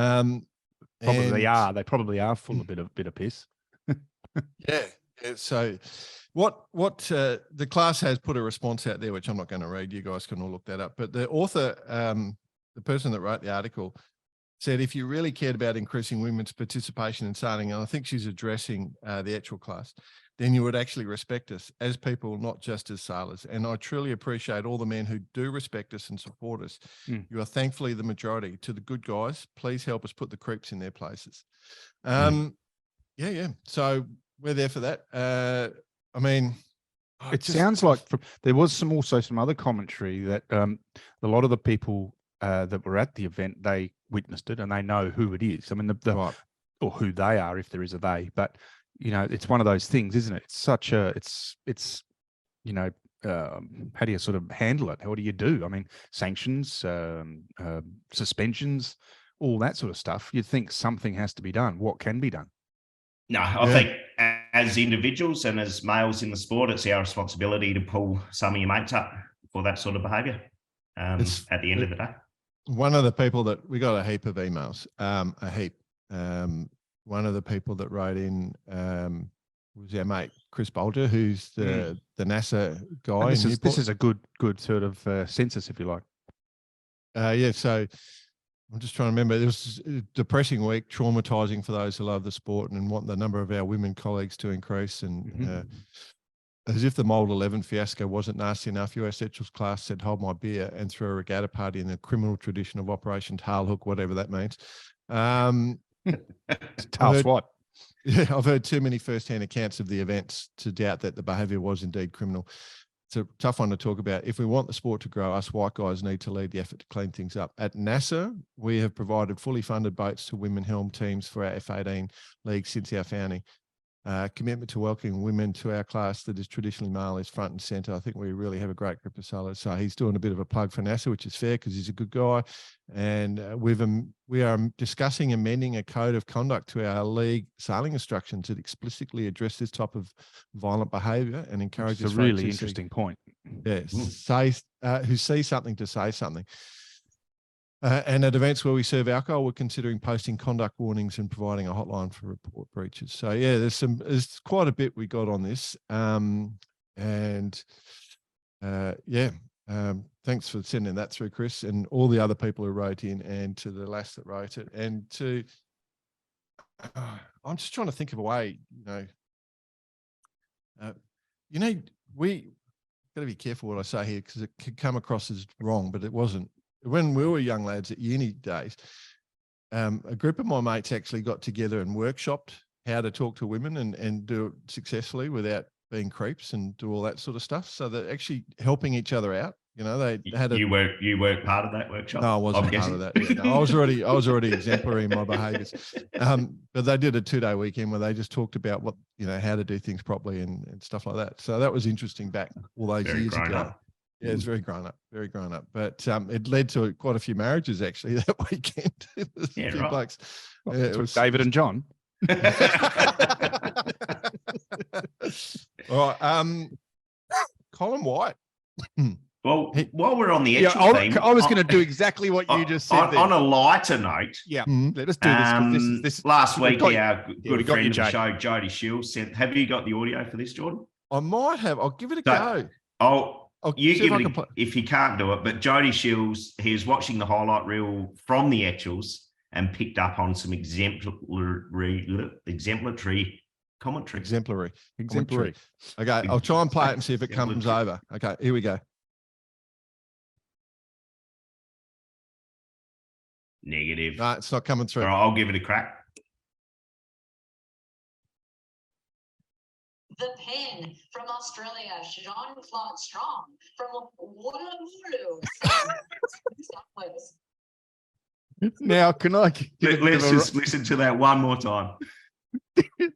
[SPEAKER 3] probably are. They probably are full of a bit of piss.
[SPEAKER 1] Yeah. So what the class has put a response out there, which I'm not going to read. You guys can all look that up. But the author, the person that wrote the article, said if you really cared about increasing women's participation in sailing, and I think she's addressing the actual class, then you would actually respect us as people, not just as sailors. And I truly appreciate all the men who do respect us and support us. You are thankfully the majority. To the good guys, please help us put the creeps in their places. Yeah. So we're there for that. I mean,
[SPEAKER 3] it sounds like there was also some other commentary that a lot of the people that were at the event, they witnessed it and they know who it is. I mean, or who they are, if there is a they. But it's one of those things, isn't it? It's such a, it's how do you sort of handle it? What do you do? I mean, sanctions, suspensions, all that sort of stuff. You'd think something has to be done. What can be done?
[SPEAKER 4] No, I think as individuals and as males in the sport, it's our responsibility to pull some of your mates up for that sort of behaviour at the end of the day.
[SPEAKER 1] One of the people that we got a heap of emails, one of the people that wrote in was our mate, Chris Bolger, who's the NASA guy.
[SPEAKER 3] This is a good sort of census, if you like.
[SPEAKER 1] So I'm just trying to remember. It was a depressing week, traumatizing for those who love the sport and want the number of our women colleagues to increase. And as if the Mold 11 fiasco wasn't nasty enough, US Etchel's class said, hold my beer, and threw a regatta party in the criminal tradition of Operation Tail Hook, whatever that means.
[SPEAKER 3] Tail SWAT.
[SPEAKER 1] Yeah, I've heard too many first-hand accounts of the events to doubt that the behaviour was indeed criminal. It's a tough one to talk about. If we want the sport to grow, us white guys need to lead the effort to clean things up. At NASA, we have provided fully funded boats to women helm teams for our F18 league since our founding. Commitment to welcoming women to our class that is traditionally male is front and centre. I think we really have a great group of sailors. So he's doing a bit of a plug for NASA, which is fair because he's a good guy. And we are discussing amending a code of conduct to our league sailing instructions that explicitly address this type of violent behaviour and encourages.
[SPEAKER 3] It's a really interesting point.
[SPEAKER 1] Yes, who see something to say something. And at events where we serve alcohol, we're considering posting conduct warnings and providing a hotline for report breaches. So yeah, there's quite a bit we got on this. Thanks for sending that through, Chris, and all the other people who wrote in, and to the lass that wrote it, and to I'm just trying to think of a way, we got to be careful what I say here because it could come across as wrong, but it wasn't. When we were young lads at uni days, a group of my mates actually got together and workshopped how to talk to women and do it successfully without being creeps and do all that sort of stuff. So they're actually helping each other out. They had
[SPEAKER 4] you weren't part of that workshop.
[SPEAKER 1] No, I wasn't part of that. Yeah, no, I was already exemplary in my behaviours. But they did a 2-day weekend where they just talked about what how to do things properly and stuff like that. So that was interesting back all those years ago.
[SPEAKER 4] Up.
[SPEAKER 1] Yeah, it's very grown up. But it led to quite a few marriages actually that weekend.
[SPEAKER 4] Yeah, right.
[SPEAKER 1] Blokes.
[SPEAKER 3] Well,
[SPEAKER 1] Yeah, it was
[SPEAKER 3] David and John.
[SPEAKER 1] All right. Colin White.
[SPEAKER 4] Well, while we're on the
[SPEAKER 3] Yeah,
[SPEAKER 4] theme,
[SPEAKER 3] I was going to do exactly what you just said.
[SPEAKER 4] On a lighter note,
[SPEAKER 3] yeah, let us do this. 'Cause this
[SPEAKER 4] last week,
[SPEAKER 3] got,
[SPEAKER 4] our good
[SPEAKER 3] got
[SPEAKER 4] friend
[SPEAKER 3] you,
[SPEAKER 4] of the
[SPEAKER 3] Jay.
[SPEAKER 4] show, Jody Shields, said, "Have you got the audio for this, Jordan?"
[SPEAKER 1] I might have. I'll give it a
[SPEAKER 4] So-
[SPEAKER 1] go.
[SPEAKER 4] You
[SPEAKER 1] see
[SPEAKER 4] give
[SPEAKER 1] if I
[SPEAKER 4] it
[SPEAKER 1] can play.
[SPEAKER 4] if you can't do it, but Jody Shields, he was watching the highlight reel from the actuals and picked up on some exemplary commentary.
[SPEAKER 1] Exemplary. Okay, I'll try and play it and see if it comes over. Okay, here we go.
[SPEAKER 4] Negative.
[SPEAKER 1] No, it's not coming through.
[SPEAKER 4] All right, I'll give it a crack.
[SPEAKER 8] The Pen from Australia, Jean-Claude Strong from Woolloomooloo, New South Wales.
[SPEAKER 3] Now, can I?
[SPEAKER 4] Let's just listen to that one more time.
[SPEAKER 8] The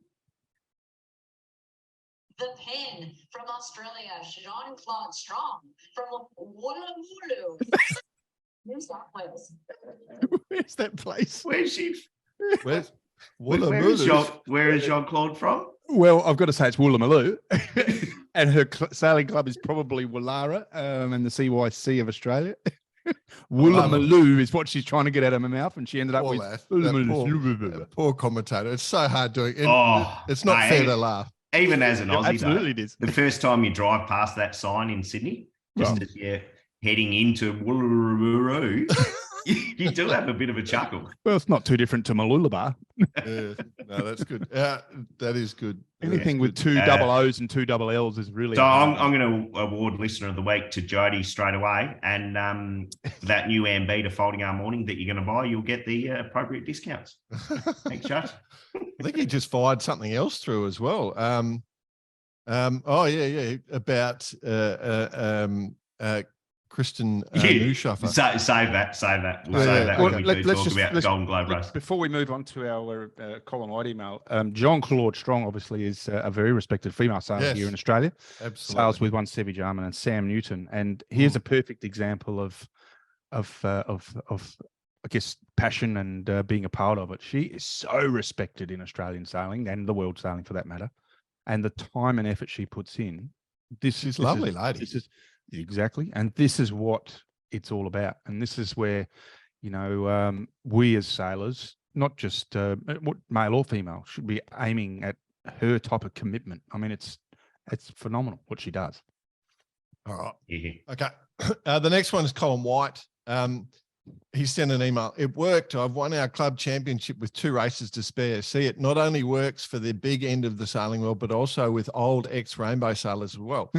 [SPEAKER 8] Pen from Australia, Jean-Claude Strong from Woolloomooloo, New South Wales.
[SPEAKER 3] Where's that place?
[SPEAKER 4] Where's she?
[SPEAKER 1] Where's
[SPEAKER 4] Where is Jean-Claude from?
[SPEAKER 3] Well, I've got to say it's Woolloomooloo, and her sailing club is probably Woollahra, and the CYC of Australia. Woolloomooloo is what she's trying to get out of my mouth, and she ended up with
[SPEAKER 1] that poor commentator. It's so hard doing it. It's not
[SPEAKER 4] mate,
[SPEAKER 1] fair to laugh.
[SPEAKER 4] Even as an Aussie,
[SPEAKER 3] absolutely it is.
[SPEAKER 4] The first time you drive past that sign in Sydney, just as you're heading into Woolloomooloo, you do have a bit of a chuckle.
[SPEAKER 3] Well, it's not too different to Mooloolaba.
[SPEAKER 1] No, that's good. That is good.
[SPEAKER 3] Anything with two double O's and two double L's is really.
[SPEAKER 4] So I'm going to award Listener of the Week to Jody straight away, and that new Ambita folding arm awning that you're going to buy, you'll get the appropriate discounts. Thanks, Josh.
[SPEAKER 1] I think he just fired something else through as well. About Kristen Newshuffer.
[SPEAKER 4] Save that. We'll save that when we do talk about the Golden Globe race.
[SPEAKER 3] Before we move on to our Colin White email, Jean-Claude Strong obviously is a very respected female sailor here in Australia.
[SPEAKER 1] Absolutely.
[SPEAKER 3] Sails with One Savage Armin and Sam Newton, and here's a perfect example of I guess passion and being a part of it. She is so respected in Australian sailing and the world sailing for that matter, and the time and effort she puts in. She's
[SPEAKER 1] lovely lady.
[SPEAKER 3] This is exactly, and this is what it's all about. And this is where, we as sailors, not just male or female, should be aiming at her type of commitment. I mean, it's phenomenal what she does.
[SPEAKER 1] All right.
[SPEAKER 4] Yeah.
[SPEAKER 1] Okay. The next one is Colin White. He sent an email. It worked. I've won our club championship with 2 races to spare. See, it not only works for the big end of the sailing world, but also with old ex-rainbow sailors as well.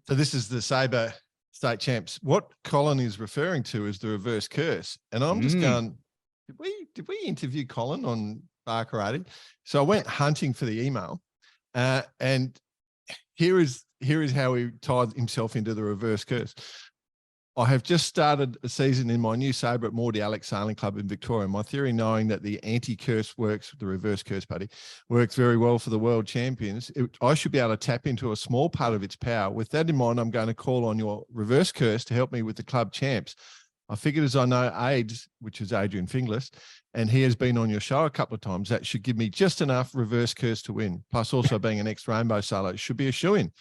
[SPEAKER 1] So this is the Sabre state champs. What Colin is referring to is the reverse curse. And I'm just going, did we interview Colin on bar karate. So I went hunting for the email, and here is how he tied himself into the reverse curse. I have just started a season in my new sabre at Mordy Alex Sailing Club in Victoria. My theory, knowing that the anti-curse works, the reverse curse buddy, works very well for the world champions, I should be able to tap into a small part of its power. With that in mind, I'm going to call on your reverse curse to help me with the club champs. I figured, as I know AIDS, which is Adrian Finglas, and he has been on your show a couple of times, that should give me just enough reverse curse to win. Plus also being an ex-rainbow sailor, it should be a shoo-in.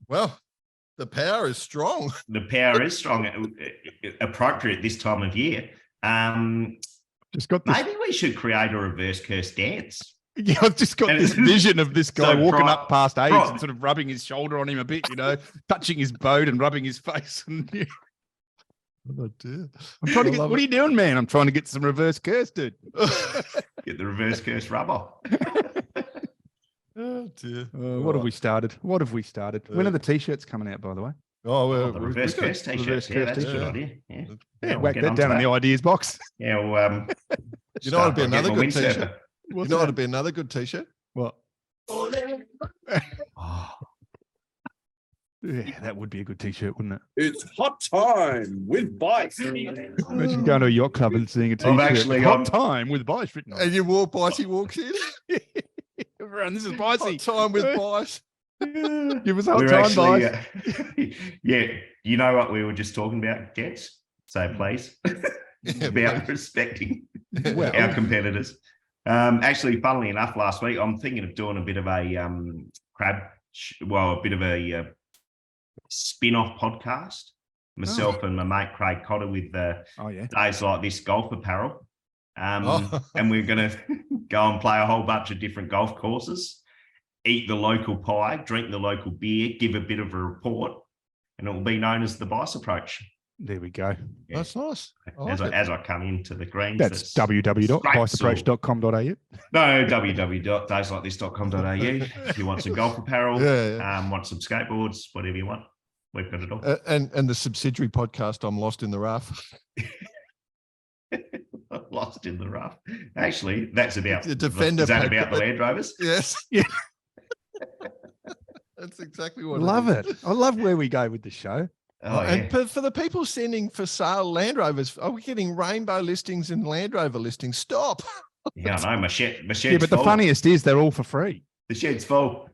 [SPEAKER 1] Well, the power is strong.
[SPEAKER 4] The power is strong, appropriate this time of year.
[SPEAKER 3] Just got this.
[SPEAKER 4] Maybe we should create a reverse curse dance.
[SPEAKER 3] Yeah, I've just got this vision of this guy
[SPEAKER 4] So
[SPEAKER 3] walking up past AIDS and sort of rubbing his shoulder on him a bit, touching his boat and rubbing his face. And,
[SPEAKER 1] Oh, dear.
[SPEAKER 3] I'm trying to get. What are you doing, man? I'm trying to get some reverse curse, dude.
[SPEAKER 4] Get the reverse curse rubber.
[SPEAKER 1] Oh, dear.
[SPEAKER 3] What have we started? When are the t-shirts coming out, by the way?
[SPEAKER 1] Oh, well,
[SPEAKER 4] The reverse curse t-shirt. Yeah, that's a good idea. Yeah.
[SPEAKER 3] Whack
[SPEAKER 4] get
[SPEAKER 3] that
[SPEAKER 4] onto
[SPEAKER 3] down in the ideas box.
[SPEAKER 4] Yeah, well,
[SPEAKER 1] You know, it'd be another good
[SPEAKER 4] t-shirt.
[SPEAKER 1] t-shirt. You know, it'd be another good t-shirt.
[SPEAKER 3] What?
[SPEAKER 4] Oh,
[SPEAKER 3] Yeah, that would be a good t-shirt, wouldn't it?
[SPEAKER 9] It's hot time with Bice.
[SPEAKER 3] Imagine going to a yacht club and seeing a t-shirt.
[SPEAKER 4] actually
[SPEAKER 3] Hot
[SPEAKER 4] on-
[SPEAKER 3] time with Bice written on.
[SPEAKER 1] And you walk, Bitey walks in.
[SPEAKER 3] Everyone, this is
[SPEAKER 1] Hot
[SPEAKER 3] Bicey.
[SPEAKER 1] time with Bice.
[SPEAKER 3] Give us hot
[SPEAKER 4] We're
[SPEAKER 3] time,
[SPEAKER 4] actually,
[SPEAKER 3] Bice.
[SPEAKER 4] yeah, you know what we were just talking about, gents? So please, about respecting
[SPEAKER 3] Well,
[SPEAKER 4] our competitors. Actually, funnily enough, last week I'm thinking of doing a bit of a a bit of a spin-off podcast. Myself and my mate Craig Cotter with Days Like This golf apparel. And we're going to go and play a whole bunch of different golf courses, eat the local pie, drink the local beer, give a bit of a report, and it will be known as the Bice Approach.
[SPEAKER 3] there we go.
[SPEAKER 4] Yeah.
[SPEAKER 1] That's nice.
[SPEAKER 4] As I come into the greens.
[SPEAKER 3] That's www.biceapproach.com.au.
[SPEAKER 4] No, www.dayslikethis.com.au. If you want some golf apparel, want some skateboards, whatever you want, we've got it all.
[SPEAKER 1] And the subsidiary podcast, I'm Lost in the Rough.
[SPEAKER 4] Lost in the rough. Actually, that's about
[SPEAKER 1] The Defender.
[SPEAKER 4] Is that about the Land Rovers?
[SPEAKER 1] Yes.
[SPEAKER 3] Yeah.
[SPEAKER 1] That's exactly what
[SPEAKER 3] Love
[SPEAKER 1] is.
[SPEAKER 3] it. I love where we go with the show.
[SPEAKER 4] Oh, yeah.
[SPEAKER 1] And for the people sending for sale Land Rovers, are we getting rainbow listings and Land Rover listings? Stop.
[SPEAKER 4] Yeah, I know. My shed's
[SPEAKER 3] Yeah, but the
[SPEAKER 4] full.
[SPEAKER 3] funniest is they're all for free.
[SPEAKER 4] The shed's full.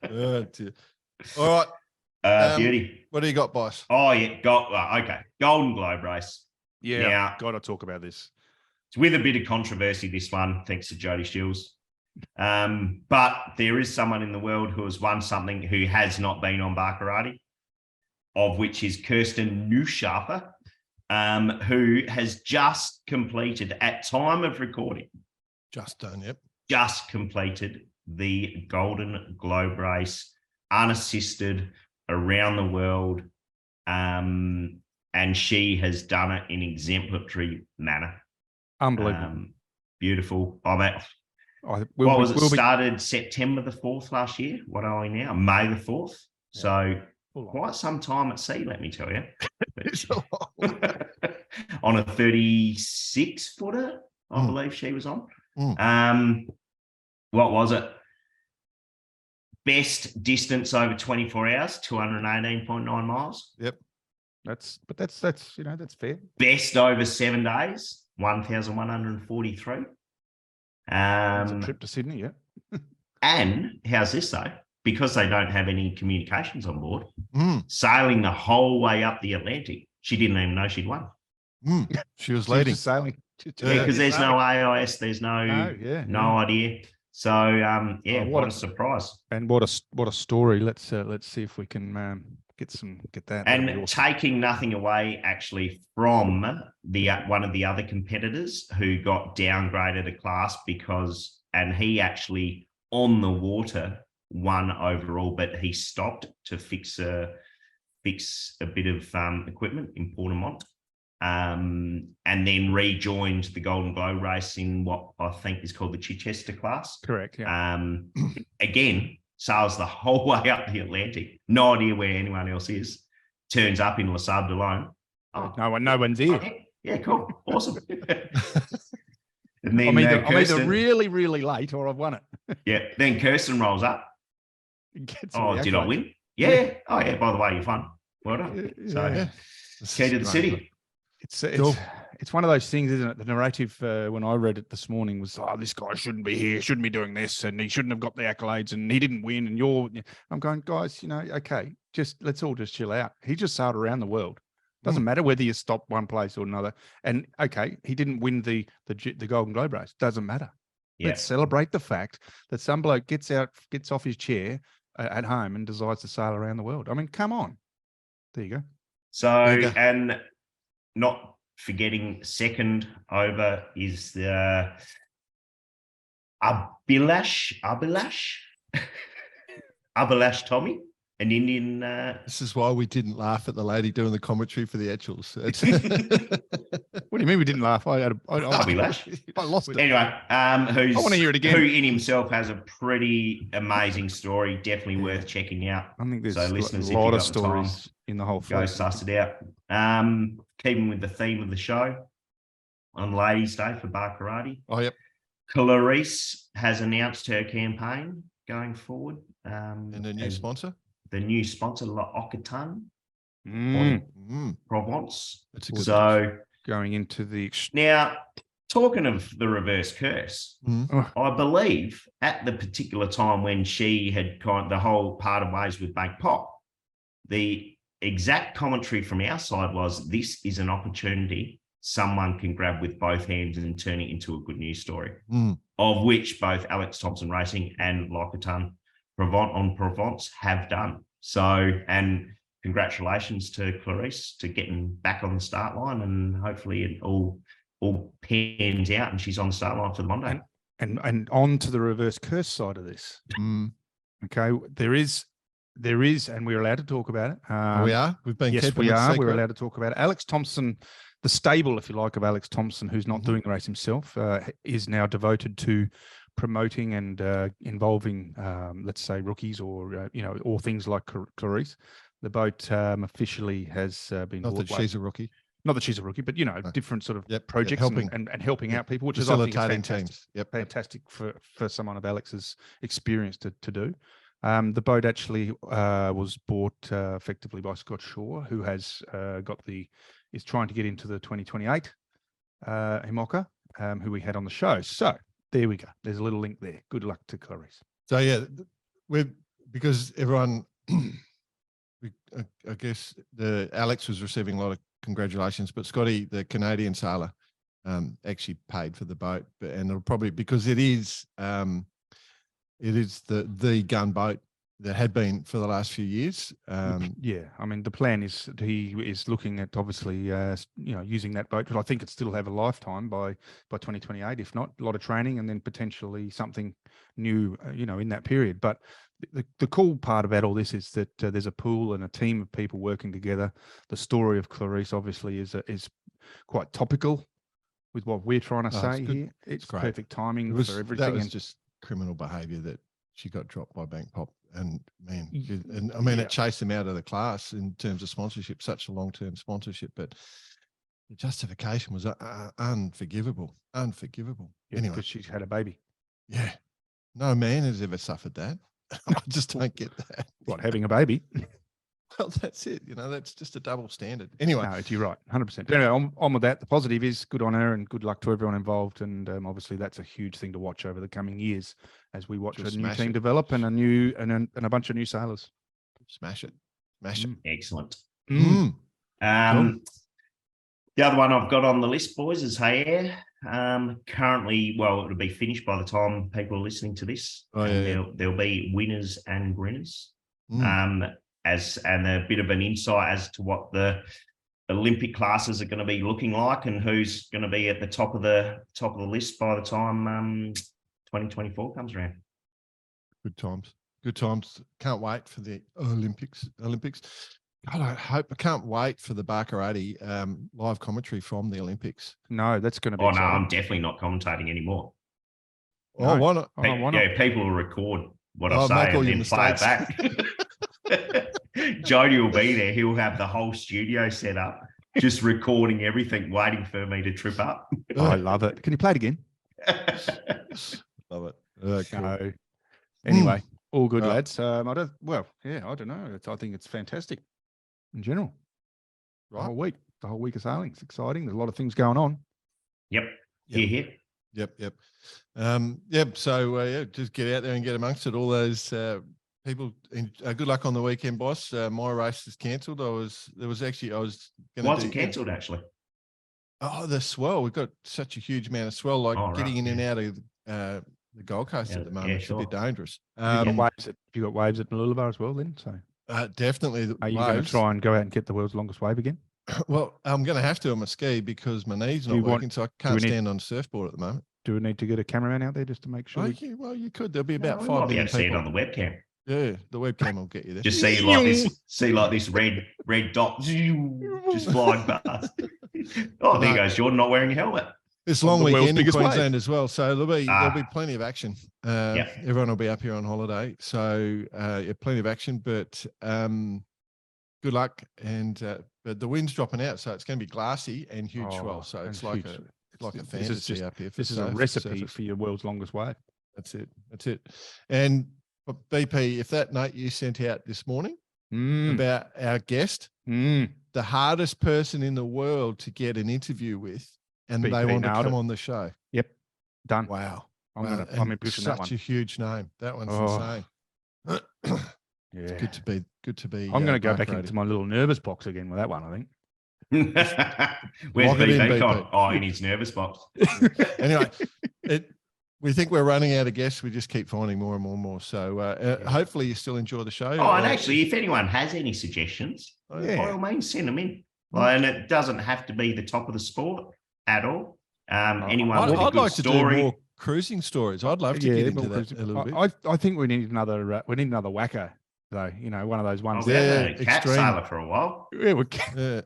[SPEAKER 1] Oh, dear. All right.
[SPEAKER 4] Beauty.
[SPEAKER 1] What do you got, boss?
[SPEAKER 4] Oh, yeah. Okay. Golden Globe race.
[SPEAKER 3] Yeah,
[SPEAKER 4] Now,
[SPEAKER 3] got to talk about this.
[SPEAKER 4] it's with a bit of controversy, this one, thanks to Jody Shields. But there is someone in the world who has won something who has not been on bar karate, of which is Kirsten Neuschafer, who has just completed, at time of recording,
[SPEAKER 1] Just done, yep.
[SPEAKER 4] just completed the Golden Globe race, unassisted, around the world. And she has done it in exemplary manner.
[SPEAKER 3] Unbelievable.
[SPEAKER 4] Beautiful. What
[SPEAKER 3] We'll
[SPEAKER 4] was it?
[SPEAKER 3] be-
[SPEAKER 4] Started September the 4th last year. What are we now? May the 4th.
[SPEAKER 3] Yeah.
[SPEAKER 4] So
[SPEAKER 3] Full on.
[SPEAKER 4] quite some time at sea, let me tell you. On a 36 footer, I believe she was on. What was it? Best distance over 24 hours, 218.9 miles.
[SPEAKER 1] Yep.
[SPEAKER 3] That's fair.
[SPEAKER 4] Best over 7 days, 1,143.
[SPEAKER 3] It's a
[SPEAKER 4] Um,
[SPEAKER 3] trip to Sydney, yeah.
[SPEAKER 4] and how's this though? Because they don't have any communications on board,
[SPEAKER 1] Mm,
[SPEAKER 4] sailing the whole way up the Atlantic. She didn't even know she'd won.
[SPEAKER 1] She was
[SPEAKER 3] She's
[SPEAKER 1] leading.
[SPEAKER 3] just sailing.
[SPEAKER 4] Yeah, because there's no AIS, there's no idea. So
[SPEAKER 3] Oh,
[SPEAKER 4] what a surprise.
[SPEAKER 3] And what a story. Let's see if we can get that. That'd be
[SPEAKER 4] And
[SPEAKER 3] awesome.
[SPEAKER 4] taking nothing away actually from the one of the other competitors who got downgraded a class and he actually on the water won overall, but he stopped to fix a bit of equipment in Portamont, and then rejoined the Golden Globe race in what I think is called the Chichester class.
[SPEAKER 3] Correct. Yeah.
[SPEAKER 4] Again, sails the whole way up the Atlantic. No idea where anyone else is. Turns up in La Sable alone. Oh,
[SPEAKER 3] No one's here.
[SPEAKER 4] okay. Yeah, cool. Awesome. And then
[SPEAKER 3] I'm either
[SPEAKER 4] Kirsten,
[SPEAKER 3] really, really late or I've won it.
[SPEAKER 4] yeah. Then Kirsten rolls up.
[SPEAKER 3] Gets all
[SPEAKER 4] Oh,
[SPEAKER 3] the
[SPEAKER 4] did I
[SPEAKER 3] accolades.
[SPEAKER 4] win? Yeah. Oh, yeah. By the way, you've won. Well done. So,
[SPEAKER 3] Yeah.
[SPEAKER 4] key to the city.
[SPEAKER 3] It's one of those things, isn't it? The narrative when I read it this morning was, oh, this guy shouldn't be here, shouldn't be doing this, and he shouldn't have got the accolades, and he didn't win. And I'm going, guys, okay, let's all just chill out. He just sailed around the world. Doesn't matter whether you stop one place or another. And okay, he didn't win the Golden Globe race. Doesn't matter.
[SPEAKER 4] Yeah.
[SPEAKER 3] Let's celebrate the fact that some bloke gets off his chair at home and decides to sail around the world. I mean, come on. There you go.
[SPEAKER 4] So, and not forgetting second over is the Abhilash Tommy, an Indian.
[SPEAKER 1] This is why we didn't laugh at the lady doing the commentary for the Etchells.
[SPEAKER 3] What do you mean we didn't laugh? I lost it.
[SPEAKER 4] Anyway, I
[SPEAKER 3] want to hear it again.
[SPEAKER 4] Who in himself has a pretty amazing story, definitely worth checking out.
[SPEAKER 3] I think there's
[SPEAKER 4] So listeners,
[SPEAKER 3] a
[SPEAKER 4] if you
[SPEAKER 3] lot of
[SPEAKER 4] got the time,
[SPEAKER 3] stories in the whole
[SPEAKER 4] go
[SPEAKER 3] fleet.
[SPEAKER 4] suss it out. Keeping with the theme of the show, on Ladies' Day for bar karate.
[SPEAKER 1] Oh, yep.
[SPEAKER 4] Clarice has announced her campaign going forward.
[SPEAKER 1] And a new sponsor?
[SPEAKER 4] The new sponsor, La Occitan, Provence.
[SPEAKER 1] That's a good
[SPEAKER 4] So
[SPEAKER 3] going into the
[SPEAKER 4] now, talking of the reverse curse, I believe at the particular time when she had the whole part of ways with Bank Pop, the exact commentary from our side was, this is an opportunity someone can grab with both hands and turn it into a good news story, of which both Alex Thompson Racing and L'Occitane Provence have done. So, and congratulations to Clarice to getting back on the start line, and hopefully it all pans out and she's on the start line for the Monday.
[SPEAKER 3] And on to the reverse curse side of this. Okay, there is, and we're allowed to talk about it.
[SPEAKER 1] We are. We've been.
[SPEAKER 3] Yes, we are. We're allowed to talk about it. Alex Thompson, the stable, if you like, of Alex Thompson, who's not doing the race himself, is now devoted to promoting and involving, let's say, rookies or or things like Clarice. The boat officially has been.
[SPEAKER 1] Not that she's a rookie.
[SPEAKER 3] Not that she's a rookie, but different sort of projects
[SPEAKER 1] helping.
[SPEAKER 3] and helping out people, which is, I think,
[SPEAKER 1] facilitating teams.
[SPEAKER 3] Fantastic for someone of Alex's experience to do. The boat actually was bought effectively by Scott Shaw, who has is trying to get into the 2028 IMOCA, who we had on the show. So there we go. There's a little link there. Good luck to Clarice.
[SPEAKER 1] So yeah, because everyone, I guess Alex was receiving a lot of congratulations, but Scotty, the Canadian sailor, actually paid for the boat, and it'll probably, because it is the gunboat that had been for the last few years.
[SPEAKER 3] Yeah, I mean, the plan is he is looking at obviously using that boat, but I think it still have a lifetime by 2028, if not a lot of training, and then potentially something new in that period. But the cool part about all this is that there's a pool and a team of people working together. The story of Clarice obviously is quite topical with what we're trying to say here. It's
[SPEAKER 1] great.
[SPEAKER 3] Perfect timing for everything.
[SPEAKER 1] That was just criminal behaviour that she got dropped by Bank Pop, and it chased them out of the class in terms of sponsorship, such a long-term sponsorship, but the justification was unforgivable.
[SPEAKER 3] Yeah,
[SPEAKER 1] anyway,
[SPEAKER 3] because she's had a baby.
[SPEAKER 1] Yeah, no man has ever suffered that. I just don't get that.
[SPEAKER 3] What, having a baby?
[SPEAKER 1] Well, that's it. That's just a double standard. Anyway,
[SPEAKER 3] no, you're right, 100%. Anyway, on with that. The positive is good on her, and good luck to everyone involved. And obviously, that's a huge thing to watch over the coming years as we watch a new team develop and a bunch of new sailors.
[SPEAKER 1] Smash it.
[SPEAKER 4] Excellent.
[SPEAKER 1] Cool.
[SPEAKER 4] The other one I've got on the list, boys, is Hayer. Currently, well, it'll be finished by the time people are listening to this. There'll be winners and grinners. And a bit of an insight as to what the Olympic classes are going to be looking like, and who's going to be at the top of the list by the time 2024 comes around.
[SPEAKER 1] Good times. Can't wait for the Olympics. God, I can't wait for the bar karate live commentary from the Olympics.
[SPEAKER 3] No, that's going to be.
[SPEAKER 4] Oh, no, I'm definitely not commentating anymore.
[SPEAKER 1] Oh, no. Why not?
[SPEAKER 4] Yeah, people will record what I say and then play it back. Jody will be there. He'll have the whole studio set up, just recording everything, waiting for me to trip up.
[SPEAKER 3] Oh, I love it. Can you play it again?
[SPEAKER 1] Love it. Cool.
[SPEAKER 3] So, anyway, all good,
[SPEAKER 1] Right.
[SPEAKER 3] lads. I don't know. I think it's fantastic in general. The
[SPEAKER 1] Right.
[SPEAKER 3] whole week of sailing. It's exciting. There's a lot of things going on.
[SPEAKER 4] Yep.
[SPEAKER 1] Yep.
[SPEAKER 4] Here.
[SPEAKER 1] Yep. So just get out there and get amongst it. All those people. Good luck on the weekend, boss. My race is cancelled. I was going
[SPEAKER 4] Why
[SPEAKER 1] to
[SPEAKER 4] is it cancelled, actually?
[SPEAKER 1] Oh, the swell. We've got such a huge amount of swell. Like
[SPEAKER 4] Oh, right,
[SPEAKER 1] getting in and
[SPEAKER 4] yeah.
[SPEAKER 1] out of the Gold Coast
[SPEAKER 4] Yeah,
[SPEAKER 1] at the moment.
[SPEAKER 4] yeah,
[SPEAKER 1] It's a bit
[SPEAKER 4] sure.
[SPEAKER 1] dangerous.
[SPEAKER 3] You got waves at Mooloolaba as well, then. So,
[SPEAKER 1] Definitely. The
[SPEAKER 3] are you going to
[SPEAKER 1] waves.
[SPEAKER 3] try and go out and get the world's longest wave again?
[SPEAKER 1] Well, I'm going to have to on my ski because my knee's not working, so I can't stand on a surfboard at the moment.
[SPEAKER 3] Do we need to get a cameraman out there just to make sure?
[SPEAKER 1] Well, you could. There'll be about
[SPEAKER 4] We
[SPEAKER 1] 5
[SPEAKER 4] might be
[SPEAKER 1] million
[SPEAKER 4] able to see it
[SPEAKER 1] people.
[SPEAKER 4] on the webcam.
[SPEAKER 1] Yeah, the webcam will get you there.
[SPEAKER 4] Just see like this red dot just flying past. Oh, there goes Jordan not wearing a helmet.
[SPEAKER 1] It's long
[SPEAKER 3] the world's
[SPEAKER 1] weekend in
[SPEAKER 3] biggest wave.
[SPEAKER 1] Queensland as well, so there'll be plenty of action. Everyone will be up here on holiday, so plenty of action. But good luck, and but the wind's dropping out, so it's going to be glassy and huge swell. So it's like a fantasy up here.
[SPEAKER 3] This is a recipe for your world's longest wave.
[SPEAKER 1] That's it. And BP, if that note you sent out this morning about our guest, the hardest person in the world to get an interview with, and
[SPEAKER 3] BP
[SPEAKER 1] they want to come
[SPEAKER 3] it.
[SPEAKER 1] on the show.
[SPEAKER 3] Yep, done.
[SPEAKER 1] Wow.
[SPEAKER 3] I'm in pushing that one.
[SPEAKER 1] Such a huge name. That one's insane.
[SPEAKER 3] Yeah,
[SPEAKER 1] It's good to be.
[SPEAKER 3] I'm going to go back
[SPEAKER 1] Bark
[SPEAKER 3] into my little nervous box again with that one, I think.
[SPEAKER 4] Where's
[SPEAKER 1] Lock it in,
[SPEAKER 4] BP
[SPEAKER 1] BP.
[SPEAKER 4] gone? Oh, in his nervous box.
[SPEAKER 1] Anyway, we think we're running out of guests. We just keep finding more and more and more. So hopefully you still enjoy the show.
[SPEAKER 4] Oh, and actually, if anyone has any suggestions, by all means, send them in. And it doesn't have to be the top of the sport at all. Anyone with a
[SPEAKER 1] I'd
[SPEAKER 4] good
[SPEAKER 1] like to
[SPEAKER 4] story.
[SPEAKER 1] do more cruising stories. I'd love to get into that a little bit.
[SPEAKER 3] I think we need another whacker though. One of those ones.
[SPEAKER 4] We had a cat
[SPEAKER 1] extreme.
[SPEAKER 4] sailor for a while.
[SPEAKER 3] Yeah,
[SPEAKER 1] Yeah.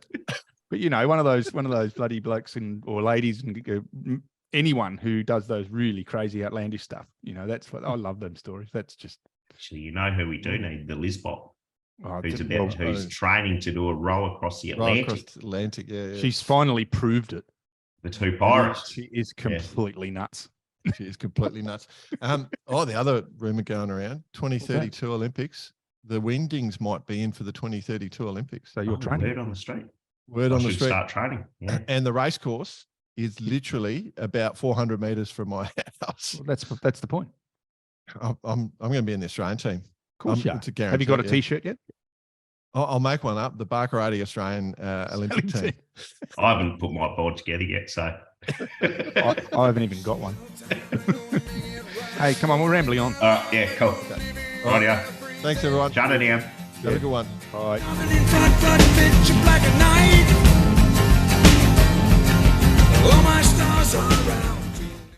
[SPEAKER 3] but one of those bloody blokes or ladies and anyone who does those really crazy outlandish stuff. That's what I love them stories. That's just
[SPEAKER 4] Actually, you know who we do need? The Lisbot, who's
[SPEAKER 3] well,
[SPEAKER 4] who's training to do a row across the
[SPEAKER 1] Right
[SPEAKER 4] Atlantic.
[SPEAKER 1] across the Atlantic. Yeah.
[SPEAKER 3] she's finally proved it.
[SPEAKER 4] The two pirates.
[SPEAKER 3] She is completely nuts.
[SPEAKER 1] She is completely nuts. The other rumor going around, 2032 Olympics, the Wingdings might be in for the 2032 Olympics.
[SPEAKER 3] So you're training.
[SPEAKER 4] Word on the street.
[SPEAKER 1] Word
[SPEAKER 4] I
[SPEAKER 1] on the
[SPEAKER 4] should
[SPEAKER 1] street.
[SPEAKER 4] start training. Yeah.
[SPEAKER 1] And the race course is literally about 400 meters from my house.
[SPEAKER 3] Well, that's the point.
[SPEAKER 1] I'm going to be in the Australian team.
[SPEAKER 3] Of course you are.
[SPEAKER 1] It's a
[SPEAKER 3] Have you got a
[SPEAKER 1] guarantee,
[SPEAKER 3] T-shirt yet?
[SPEAKER 1] I'll make one up. The Barkarati Australian Olympic team.
[SPEAKER 4] I haven't put my board together yet, so.
[SPEAKER 3] I haven't even got one. Hey, come on, we're rambling on.
[SPEAKER 4] All right, yeah, cool. Rightio.
[SPEAKER 1] Thanks, everyone.
[SPEAKER 4] Shut it down.
[SPEAKER 1] Have a good one.
[SPEAKER 3] Bye.
[SPEAKER 10] All my stars are out.